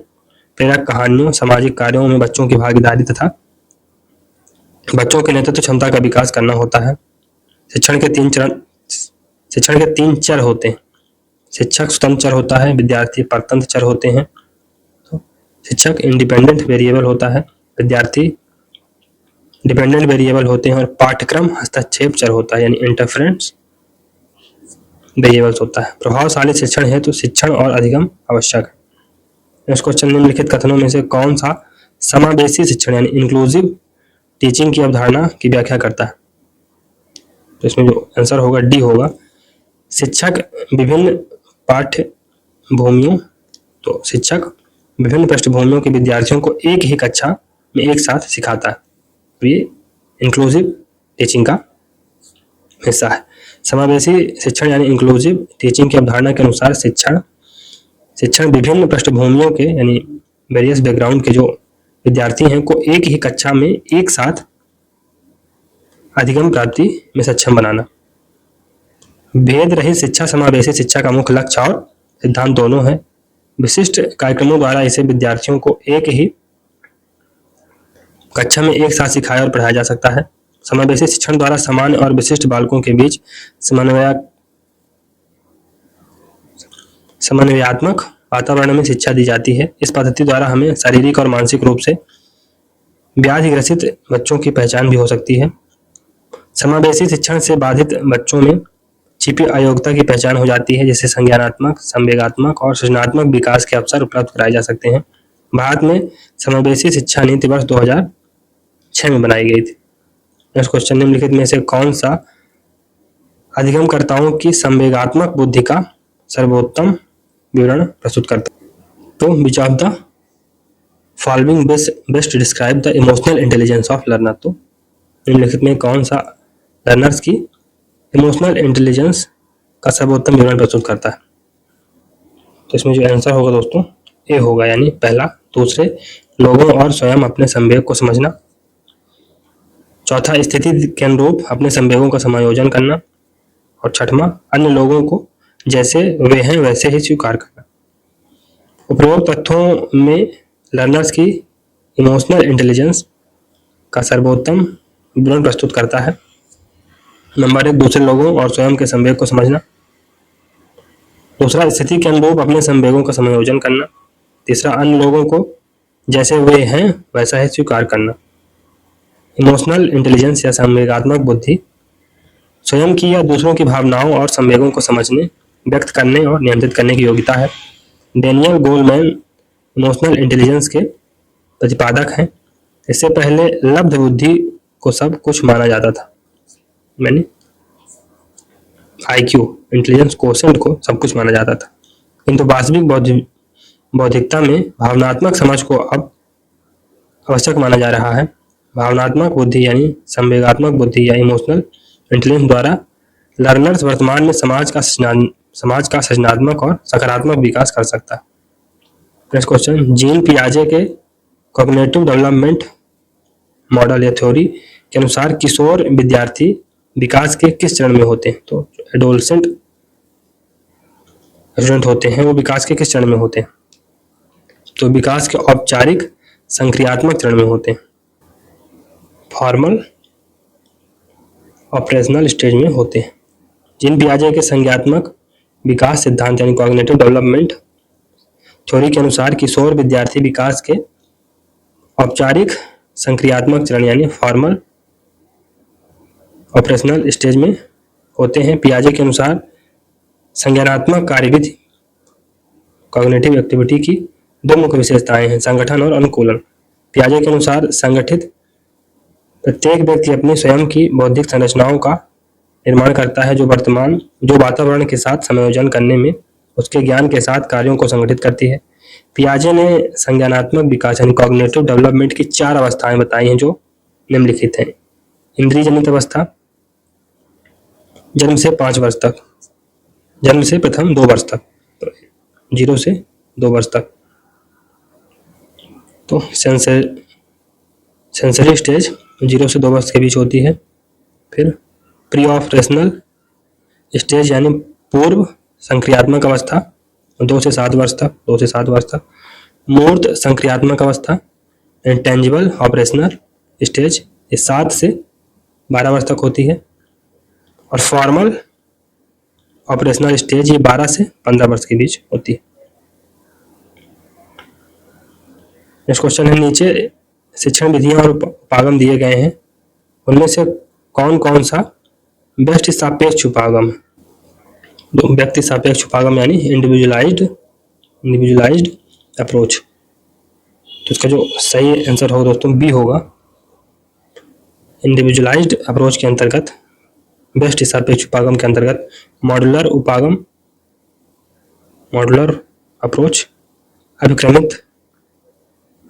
Speaker 1: प्रेरक कहानियों, सामाजिक कार्यों में बच्चों की भागीदारी तथा बच्चों की नेतृत्व क्षमता का विकास करना होता है। शिक्षण के 3 चर होते हैं। शिक्षक स्वतंत्र चर होता है, विद्यार्थी परतंत्र चर होते हैं। तो शिक्षक इंडिपेंडेंट वेरिएबल होता है, विद्यार्थी डिपेंडेंट वेरिएबल होते हैं, और पाठ्यक्रम हस्तक्षेप चर होता है यानी इंटरफेरेंस वेरिएबल्स होता है। प्रभावशाली शिक्षण है तो शिक्षण और अधिगम आवश्यक है। इस क्वेश्चन निम्नलिखित कथनों में से कौन सा समावेशी शिक्षण यानी इंक्लूसिव टीचिंग की अवधारणा की व्याख्या करता है? तो इसमें जो आंसर होगा डी होगा। शिक्षक विभिन्न पाठ्यभूमियों तो शिक्षक विभिन्न पृष्ठभूमियों के विद्यार्थियों को एक ही कक्षा में एक साथ सिखाता है। तो ये इंक्लूसिव टीचिंग का हिस्सा है। समावेशी शिक्षण यानी इंक्लूसिव टीचिंग की अवधारणा के अनुसार शिक्षण विभिन्न पृष्ठभूमियों के यानी वेरियस बैकग्राउंड के जो विद्यार्थी हैं को एक ही कक्षा में एक साथ अधिगम प्राप्ति में सक्षम बनाना। भेद रहित शिक्षा समावेशी शिक्षा का मुख्य लक्ष्य और सिद्धांत दोनों है। विशिष्ट कार्यक्रमों द्वारा इसे विद्यार्थियों को एक ही कक्षा में एक साथ सिखाया और पढ़ाया जा सकता है। समावेशी शिक्षण द्वारा सामान्य और विशिष्ट बालकों के बीच समन्वयात्मक वातावरण में शिक्षा दी जाती है। इस पद्धति द्वारा हमें शारीरिक और मानसिक रूप से व्याधिग्रसित बच्चों की पहचान भी हो सकती है। समावेशी शिक्षण से बाधित बच्चों में छिपी अयोग्यता की पहचान हो जाती है, जिससे संज्ञानात्मक, संवेगात्मक और सृजनात्मक विकास के अवसर उपलब्ध कराए जा सकते हैं। भारत में समावेशी शिक्षा नीति वर्ष 2006 में बनाई गई थी। नेक्स्ट क्वेश्चन, निम्नलिखित में से कौन सा अधिगमकर्ताओं की संवेगात्मक बुद्धि का सर्वोत्तम विवरण प्रस्तुत करता है? तो which of the following best describe the emotional intelligence of learner. तो निम्नलिखित में कौन सा लर्नर्स की इमोशनल इंटेलिजेंस का सर्वोत्तम विवरण प्रस्तुत करता है? तो इसमें जो आंसर होगा दोस्तों ए होगा, यानी पहला, दूसरे लोगों और स्वयं अपने संवेग को समझना। चौथा, स्थिति के अनुरूप अपने संवेगों का समायोजन करना। और छठवां, अन्य लोगों को जैसे वे हैं वैसे ही स्वीकार करना। उपरोक्त तथ्यों में लर्नर्स की इमोशनल इंटेलिजेंस का सर्वोत्तम विवरण प्रस्तुत करता है। नंबर 1, दूसरे लोगों और स्वयं के संवेग को समझना। दूसरा, स्थिति के अनुरूप अपने संवेगों का समायोजन करना। तीसरा, अन्य लोगों को जैसे वे हैं वैसा ही स्वीकार करना। इमोशनल इंटेलिजेंस या संवेगात्मक बुद्धि स्वयं की या दूसरों की भावनाओं और संवेगों को समझने, व्यक्त करने और नियंत्रित करने की योग्यता है। डेनियल गोलमैन इमोशनल इंटेलिजेंस के प्रतिपादक हैं। इससे पहले लब्ध बुद्धि को सब कुछ माना जाता था, मैंने IQ इंटेलिजेंस कोशेंट को सब कुछ माना जाता था, किंतु वास्तविक बौद्धिकता में भावनात्मक समझ को अब आवश्यक माना जा रहा है। भावनात्मक बुद्धि यानी संवेगात्मक बुद्धि या इमोशनल इंटेलिजेंस द्वारा लर्नर्स वर्तमान में समाज का सृजनात्मक और सकारात्मक विकास कर सकता है। नेक्स्ट क्वेश्चन, जीन पियाजे के कॉग्निटिव डेवलपमेंट मॉडल या थ्योरी के अनुसार किशोर विद्यार्थी विकास के किस चरण में होते हैं? तो एडोलसेंट स्टूडेंट होते हैं वो विकास के किस चरण में होते हैं? तो विकास के औपचारिक संक्रियात्मक चरण में होते हैं। फॉर्मल ऑपरेशनल स्टेज में होते हैं। जीन पियाजे के संज्ञात्मक विकास सिद्धांत यानी कॉग्निटिव डेवलपमेंट थ्योरी के अनुसार किशोर विद्यार्थी विकास के औपचारिक संक्रियात्मक चरण यानी फॉर्मल ऑपरेशनल स्टेज में होते हैं। पियाजे के अनुसार संज्ञानात्मक कार्यविधि कॉग्निटिव एक्टिविटी की दो मुख्य विशेषताएं हैं, संगठन और अनुकूलन। पियाजे के अनुसार संगठित प्रत्येक व्यक्ति अपनी स्वयं की बौद्धिक संरचनाओं का निर्माण करता है जो वातावरण के साथ समायोजन करने में उसके ज्ञान के साथ कार्यों को संगठित करती है। पियाजे ने संज्ञानात्मक विकास यानी कॉग्निटिव डेवलपमेंट की 4 अवस्थाएं बताई हैं जो निम्नलिखित हैं। इंद्रिय जनित अवस्था, जन्म से 5 वर्ष तक, जन्म से प्रथम 2 वर्ष तक, 0 से 2 वर्ष तक। तो सेंसरी स्टेज 0 से 2 वर्ष के बीच होती है। फिर प्री ऑपरेशनल स्टेज यानी पूर्व संक्रियात्मक अवस्था 2 से 7 वर्ष तक। मूर्त संक्रियात्मक अवस्था इंटेंजिबल ऑपरेशनल स्टेज ये 7 से 12 वर्ष तक होती है। और फॉर्मल ऑपरेशनल स्टेज ये 12 से 15 वर्ष के बीच होती है। नेक्स्ट क्वेश्चन है, नीचे शिक्षण विधियां और उपागम दिए गए हैं, उनमें से कौन कौन सा व्यक्ति सापेक्ष उपागम है? व्यक्ति सापेक्ष उपागम यानी इंडिविजुअलाइज्ड अप्रोच। तो इसका जो सही आंसर होगा दोस्तों बी होगा। इंडिविजुअलाइज्ड अप्रोच के अंतर्गत व्यक्ति सापेक्ष उपागम के अंतर्गत मॉड्यूलर अप्रोच, अभिक्रमित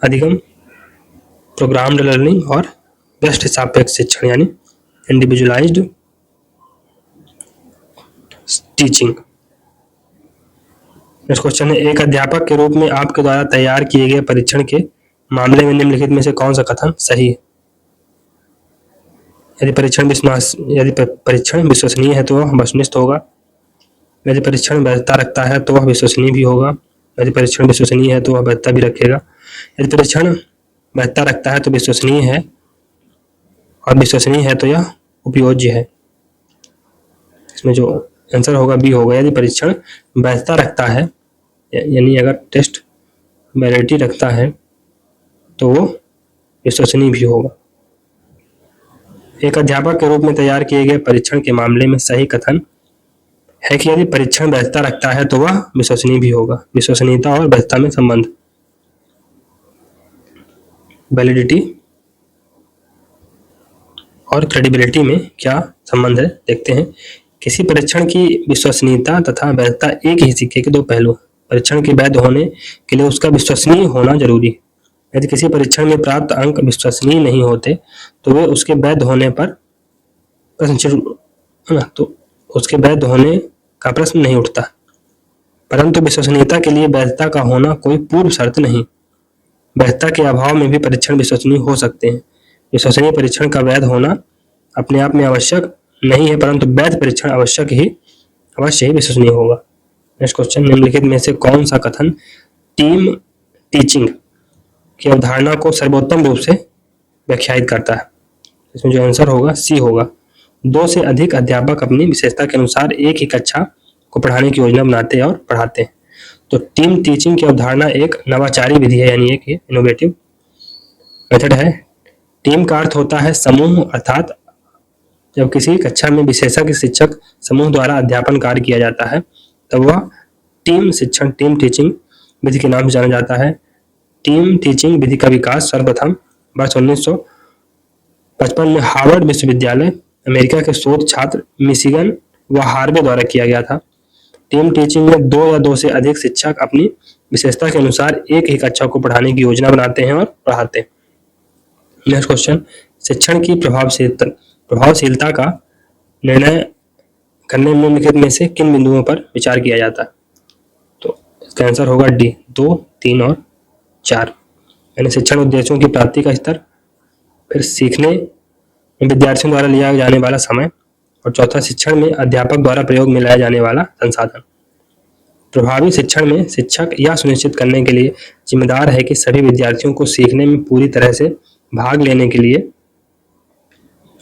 Speaker 1: अधिगम, प्रोग्राम्ड लर्निंग और व्यक्ति सापेक्ष शिक्षण यानी इंडिविजुअलाइज्ड टीचिंग। नेक्स्ट क्वेश्चन है, एक अध्यापक के रूप में आपके द्वारा तैयार किए गए परीक्षण के मामले में निम्नलिखित में से कौन सा कथन सही है? यदि परीक्षण विश्वसनीय है तो वह वस्तुनिष्ठ होगा। यदि परीक्षण वैधता रखता है तो वह विश्वसनीय भी होगा। यदि परीक्षण विश्वसनीय है तो वह वैधता भी रखेगा। यदि परीक्षण वैधता रखता है तो विश्वसनीय है, और विश्वसनीय है तो यह उपयोज्य है। इसमें जो आंसर होगा बी होगा। यदि परीक्षण वैधता रखता है यानी अगर टेस्ट वैलिडिटी रखता है तो वो विश्वसनीय भी होगा। एक अध्यापक के रूप में तैयार किए गए परीक्षण के मामले में सही कथन है कि यदि परीक्षण वैधता रखता है तो वह विश्वसनीय भी होगा। विश्वसनीयता और वैधता में संबंध, वैलिडिटी और क्रेडिबिलिटी में क्या संबंध है देखते हैं। किसी परीक्षण की विश्वसनीयता तथा वैधता एक ही सिक्के के दो पहलू। परीक्षण के वैध होने के लिए उसका विश्वसनीय होना जरूरी है। यदि किसी परीक्षण में प्राप्त अंक विश्वसनीय नहीं होते तो वे उसके वैध होने पर उसके वैध होने का प्रश्न नहीं उठता। परंतु विश्वसनीयता के लिए वैधता का होना कोई पूर्व शर्त नहीं। वैधता के अभाव में भी परीक्षण विश्वसनीय हो सकते हैं। विश्वसनीय परीक्षण का वैध होना अपने आप में आवश्यक नहीं है, परंतु वैध परीक्षण अवश्य ही विश्वसनीय होगा। नेक्स्ट क्वेश्चन, निम्नलिखित में से कौन सा कथन टीम टीचिंग की अवधारणा को सर्वोत्तम रूप से व्याख्यायित करता है? इसमें जो आंसर होगा सी होगा। 2 से अधिक अध्यापक अपनी विशेषता के अनुसार एक ही कक्षा को पढ़ाने की योजना बनाते और पढ़ाते हैं। तो टीम टीचिंग की अवधारणा एक नवाचारी विधि है यानी एक इनोवेटिव मेथड है। टीम का अर्थ होता है समूह, अर्थात जब किसी कक्षा में विशेषज्ञ शिक्षक समूह द्वारा अध्यापन कार्य किया जाता है तब वह टीम शिक्षण टीम टीचिंग विधि के नाम से जाना जाता है। टीम टीचिंग विधि का विकास सर्वप्रथम वर्ष 1955 में हार्वर्ड विश्वविद्यालय अमेरिका के शोध छात्र मिशिगन व हार्वे द्वारा किया गया था। टीम टीचिंग में 2 या 2 से अधिक शिक्षक अपनी विशेषता के अनुसार एक ही कक्षा को पढ़ाने की योजना बनाते हैं और पढ़ाते हैं। नेक्स्ट क्वेश्चन, शिक्षण की प्रभावशीलता का निर्णय करने में निम्नलिखित में से किन बिंदुओं पर विचार किया जाता है? तो इसका आंसर होगा डी, 2, 3 और 4 यानी शिक्षण उद्देश्यों की प्राप्ति का स्तर, फिर सीखने में विद्यार्थियों द्वारा लिया जाने वाला समय, और चौथा शिक्षण में अध्यापक द्वारा प्रयोग में लाया जाने वाला संसाधन। प्रभावी शिक्षण में शिक्षक यह सुनिश्चित करने के लिए जिम्मेदार है कि सभी विद्यार्थियों को सीखने में पूरी तरह से भाग लेने के लिए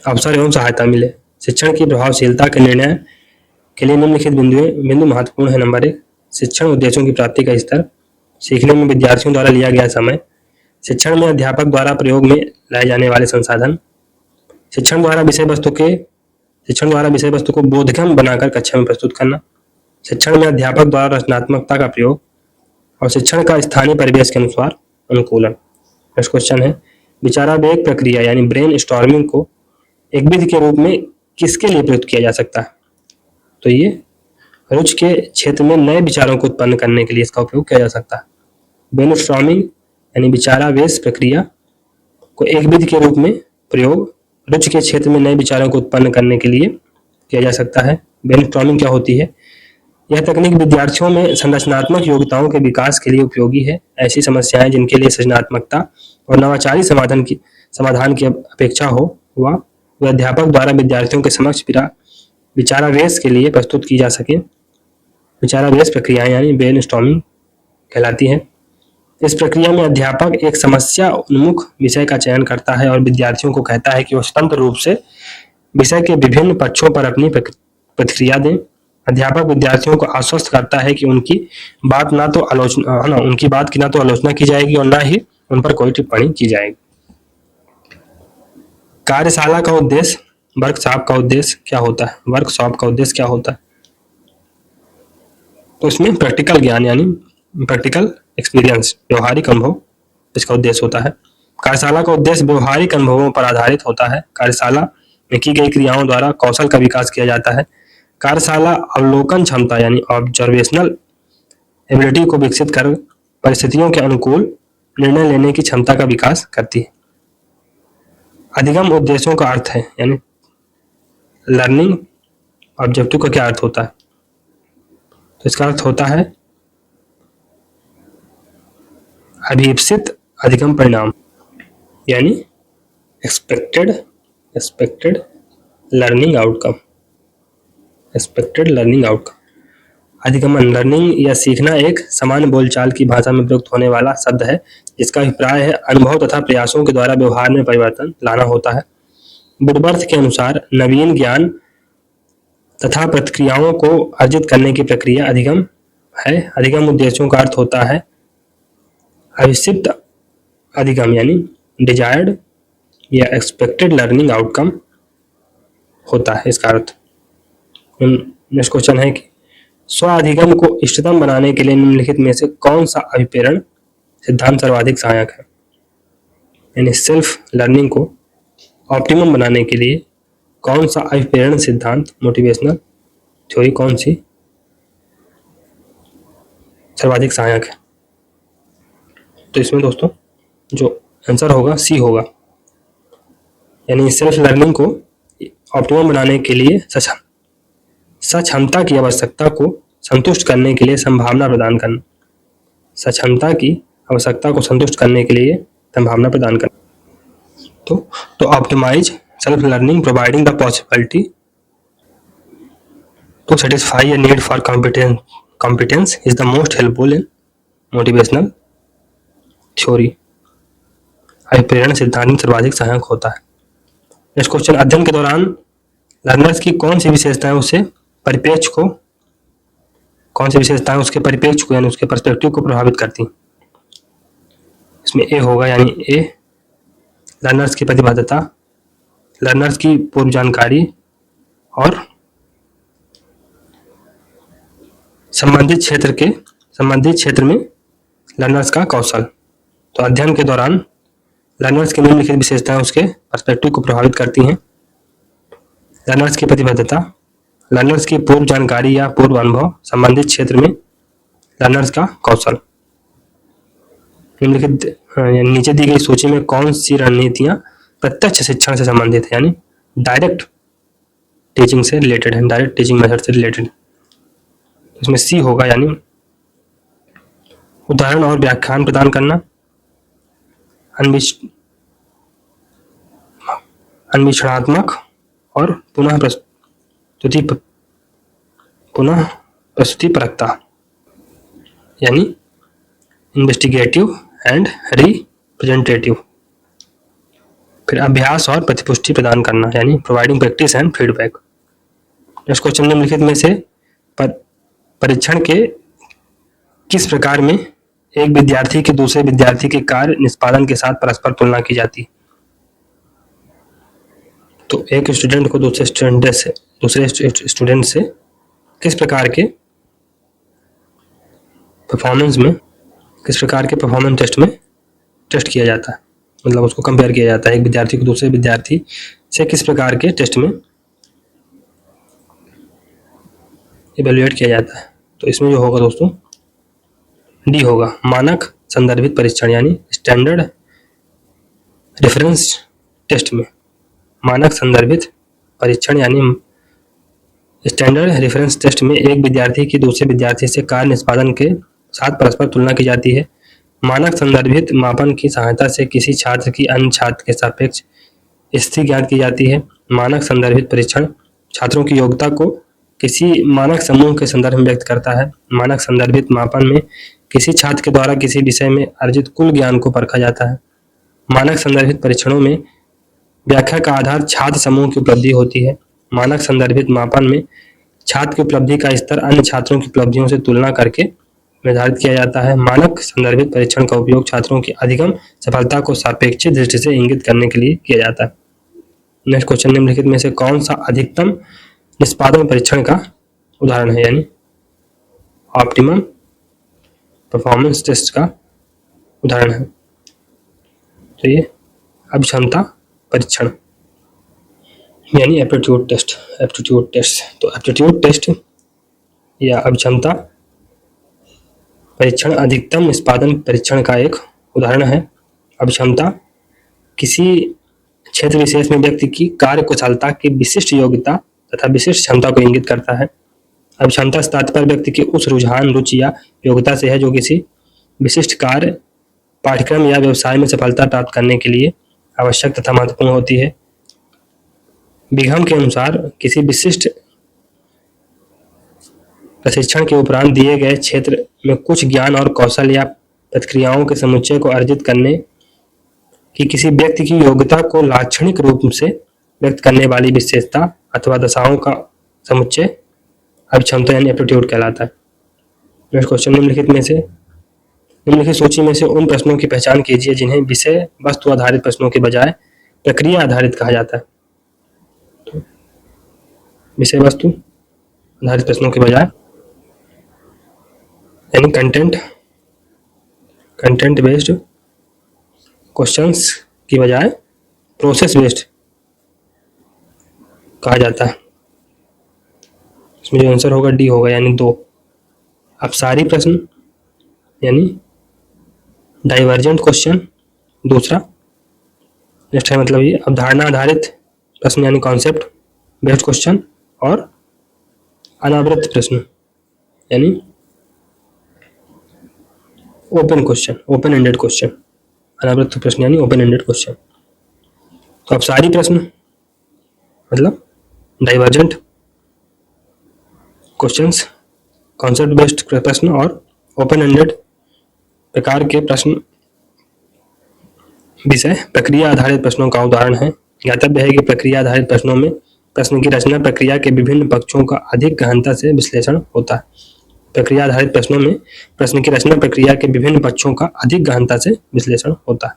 Speaker 1: अवसर एवं सहायता मिले। शिक्षण की प्रभावशीलता के निर्णय के लिए निम्नलिखित बिंदु महत्वपूर्ण है। नंबर 1, शिक्षण उद्देश्यों की प्राप्ति का स्तर, सीखने में विद्यार्थियों द्वारा लिया गया समय, शिक्षण में अध्यापक द्वारा प्रयोग में लाए जाने वाले संसाधन, शिक्षण द्वारा विषय वस्तु को बोधगम्य बनाकर कक्षा में प्रस्तुत करना, शिक्षण में अध्यापक द्वारा रचनात्मकता का प्रयोग और शिक्षण का स्थानीय परिवेश के अनुसार अनुकूलन। नेक्स्ट क्वेश्चन है, विचारावेग प्रक्रिया यानी ब्रेन स्टॉर्मिंग को एक विधि के रूप में किसके लिए प्रयुक्त किया जा सकता है? तो ये रुचि के क्षेत्र में नए विचारों को उत्पन्न करने के लिए इसका उपयोग किया जा सकता है। ब्रेन स्टॉर्मिंग यानी विचारावेश प्रक्रिया को एक विधि के रूप में प्रयोग रुचि के क्षेत्र में नए विचारों को उत्पन्न करने के लिए किया जा सकता है। ब्रेन स्टॉर्मिंग क्या होती है? यह तकनीक विद्यार्थियों में संरचनात्मक योग्यताओं के विकास के लिए उपयोगी है। ऐसी समस्याएं जिनके लिए सृजनात्मकता और नवाचारी समाधान की अपेक्षा हो व अध्यापक द्वारा विद्यार्थियों के समक्ष विचारावेश के लिए प्रस्तुत की जा सके, विचारावेश प्रक्रियाएं यानी ब्रेन स्टॉर्मिंग कहलाती है। इस प्रक्रिया में अध्यापक एक समस्या उन्मुख विषय का चयन करता है और विद्यार्थियों को कहता है कि वह स्वतंत्र रूप से विषय के विभिन्न पक्षों पर अपनी प्रतिक्रिया दें। अध्यापक विद्यार्थियों को आश्वस्त करता है कि उनकी बात की ना तो आलोचना की जाएगी और ना ही उन पर कोई टिप्पणी की जाएगी। कार्यशाला का उद्देश्य, वर्कशॉप का उद्देश्य क्या होता है? तो इसमें प्रैक्टिकल ज्ञान यानी प्रैक्टिकल एक्सपीरियंस, व्यवहारिक अनुभव इसका उद्देश्य होता है। कार्यशाला का उद्देश्य व्यवहारिक अनुभवों पर आधारित होता है। कार्यशाला में की गई क्रियाओं द्वारा कौशल का विकास किया जाता है। कार्यशाला अवलोकन क्षमता यानी ऑब्जर्वेशनल एबिलिटी को विकसित कर परिस्थितियों के अनुकूल निर्णय लेने की क्षमता का विकास करती है। अधिगम उद्देश्यों का अर्थ है यानी लर्निंग ऑब्जेक्टिव का क्या अर्थ होता है? तो इसका अर्थ होता है अभीप्सित अधिगम परिणाम यानी एक्सपेक्टेड लर्निंग आउटकम। अधिगमन, लर्निंग या सीखना एक सामान्य बोलचाल की भाषा में प्रयुक्त होने वाला शब्द है जिसका अभिप्राय है अनुभव तथा प्रयासों के द्वारा व्यवहार में परिवर्तन लाना होता है। वुडवर्थ के अनुसार नवीन ज्ञान तथा प्रतिक्रियाओं को अर्जित करने की प्रक्रिया अधिगम है। अधिगम उद्देश्यों का अर्थ होता है अभिसित अधिगम यानी डिजायर्ड या एक्सपेक्टेड लर्निंग आउटकम होता है इसका अर्थ। नेक्स्ट क्वेश्चन है कि स्व अधिगम को इष्टतम बनाने के लिए निम्नलिखित में से कौन सा अभिप्रेरण सिद्धांत सर्वाधिक सहायक है? यानी सेल्फ लर्निंग को ऑप्टिमम बनाने के लिए कौन सा अभिप्रेरण सिद्धांत, मोटिवेशनल थ्योरी कौन सी सर्वाधिक सहायक है? तो इसमें दोस्तों जो आंसर होगा सी होगा, यानी सेल्फ लर्निंग को ऑप्टिमम बनाने के लिए सक्षमता की आवश्यकता को संतुष्ट करने के लिए संभावना प्रदान करना, सक्षमता की आवश्यकता को संतुष्ट करने के लिए संभावना प्रदान करना। तो optimise self learning providing the possibility to satisfy a need for competence is the most helpful in motivational theory। अभिप्रेरण सिद्धांत में सर्वाधिक सहायक होता है। नेक्स्ट क्वेश्चन, अध्ययन के दौरान लर्नर्स की कौन सी विशेषताएं उसके परिप्रेक्ष्य को यानी उसके पर्सपेक्टिव को प्रभावित करती? इसमें ए होगा, यानी ए लर्नर्स की प्रतिबद्धता, लर्नर्स की पूर्व जानकारी और संबंधित क्षेत्र में लर्नर्स का कौशल। तो अध्ययन के दौरान लर्नर्स की निम्नलिखित विशेषताएं उसके पर्सपेक्टिव को प्रभावित करती हैं। लर्नर्स की प्रतिबद्धता, लर्नर्स की पूर्व जानकारी या पूर्व अनुभव, संबंधित क्षेत्र में लर्नर्स का कौशल। निम्नलिखित नीचे दी गई सूची में कौन सी रणनीतियां प्रत्यक्ष शिक्षण से संबंधित है, यानी डायरेक्ट टीचिंग से रिलेटेड है, डायरेक्ट टीचिंग मेथड से रिलेटेड? इसमें सी होगा, यानी उदाहरण और व्याख्यान प्रदान करना, अन्वेषणात्मक और पुनः प्रस्तुतिपरकता, यानी इन्वेस्टिगेटिव एंड रिप्रेजेंटेटिव। फिर अभ्यास और प्रतिपुष्टि प्रदान करना, यानी providing practice and feedback. Next question, निम्नलिखित में से परीक्षण के किस प्रकार में एक विद्यार्थी के दूसरे विद्यार्थी के कार्य निष्पादन के साथ परस्पर तुलना की जाती? तो एक स्टूडेंट को दूसरे स्टूडेंट से किस प्रकार के परफॉर्मेंस टेस्ट में टेस्ट किया जाता है, मतलब उसको कंपेयर किया जाता है। एक विद्यार्थी को दूसरे विद्यार्थी से किस प्रकार के टेस्ट में इवेल्युएट किया जाता है? तो इसमें जो होगा दोस्तों डी होगा, मानक संदर्भित परीक्षण, यानी स्टैंडर्ड रेफरेंस टेस्ट में मानक संदर्भित परीक्षण यानी स्टैंडर्ड रेफरेंस टेस्ट में एक विद्यार्थी की दूसरे विद्यार्थी से कार्य निष्पादन के साथ परस्पर तुलना की जाती है। मानक संदर्भित मापन की सहायता से किसी छात्र की अन्य छात्र के सापेक्ष स्थिति ज्ञात की जाती है। मानक संदर्भित परीक्षण छात्रों की योग्यता को किसी मानक समूह के संदर्भ में व्यक्त करता है। मानक संदर्भित मापन में किसी छात्र के द्वारा किसी विषय में अर्जित कुल ज्ञान को परखा जाता है। मानक संदर्भित परीक्षणों में व्याख्या का आधार छात्र समूह की उपलब्धि होती है। मानक संदर्भित मापन में छात्र की उपलब्धि का स्तर अन्य छात्रों की उपलब्धियों से तुलना करके निर्धारित किया जाता है। मानक संदर्भित परीक्षण का उपयोग छात्रों की अधिगम सफलता को सापेक्षिक दृष्टि से इंगित करने के लिए किया जाता है। नेक्स्ट क्वेश्चन, निम्नलिखित में से कौन सा अधिकतम निष्पादन परीक्षण का उदाहरण है, यानी ऑप्टिमम परफॉर्मेंस टेस्ट का उदाहरण है? तो ये अभिक्षमता परीक्षण यानी एप्टीट्यूड टेस्ट। तो एप्टीट्यूड टेस्ट या अभिक्षमता परीक्षण अधिकतम निष्पादन परीक्षण का एक उदाहरण है। अभिक्षमता किसी क्षेत्र विशेष में व्यक्ति की कार्य कुशलता की विशिष्ट योग्यता तथा विशिष्ट क्षमता को इंगित करता है। अभिक्षमता से तात्पर्य व्यक्ति के उस रुझान, रुचि या योग्यता से है जो किसी विशिष्ट कार्य, पाठ्यक्रम या व्यवसाय में सफलता प्राप्त करने के लिए आवश्यक तथा महत्वपूर्ण होती है। बिघम के अनुसार किसी विशिष्ट प्रशिक्षण के उपरांत दिए गए क्षेत्र में कुछ ज्ञान और कौशल या प्रतिक्रियाओं के समुच्चय को अर्जित करने की किसी व्यक्ति की योग्यता को लाक्षणिक रूप से व्यक्त करने वाली विशेषता अथवा दशाओं का समुच्चय अभिक्षमता यानी एप्टीट्यूड कहलाता है। नेक्स्ट क्वेश्चन, निम्नलिखित सूची में से उन प्रश्नों की पहचान कीजिए जिन्हें विषय वस्तु आधारित प्रश्नों के बजाय प्रक्रिया आधारित कहा जाता है। तो विषय वस्तु आधारित प्रश्नों के बजाय यानी कंटेंट बेस्ड क्वेश्चंस की बजाय प्रोसेस बेस्ड कहा जाता है। इसमें जो आंसर होगा डी होगा, यानी 2 अपसारी प्रश्न यानी डाइवर्जेंट क्वेश्चन। दूसरा नेक्स्ट है मतलब ये अवधारणा आधारित प्रश्न यानी कॉन्सेप्ट बेस्ड क्वेश्चन, और अनावृत प्रश्न यानी ओपन एंडेड क्वेश्चन। अनावृत प्रश्न यानी ओपन एंडेड क्वेश्चन। तो अपसारी प्रश्न मतलब डाइवर्जेंट क्वेश्चंस, कॉन्सेप्ट बेस्ड प्रश्न और ओपन एंडेड प्रकार के प्रश्न विषय प्रक्रिया आधारित प्रश्नों का उदाहरण है। ज्ञातव्य है कि प्रक्रिया आधारित प्रश्नों में प्रश्न की रचना प्रक्रिया के विभिन्न पक्षों का अधिक गहनता से विश्लेषण होता है। प्रक्रिया आधारित प्रश्नों में प्रश्न की रचना प्रक्रिया के विभिन्न पक्षों का अधिक गहनता से विश्लेषण होता है।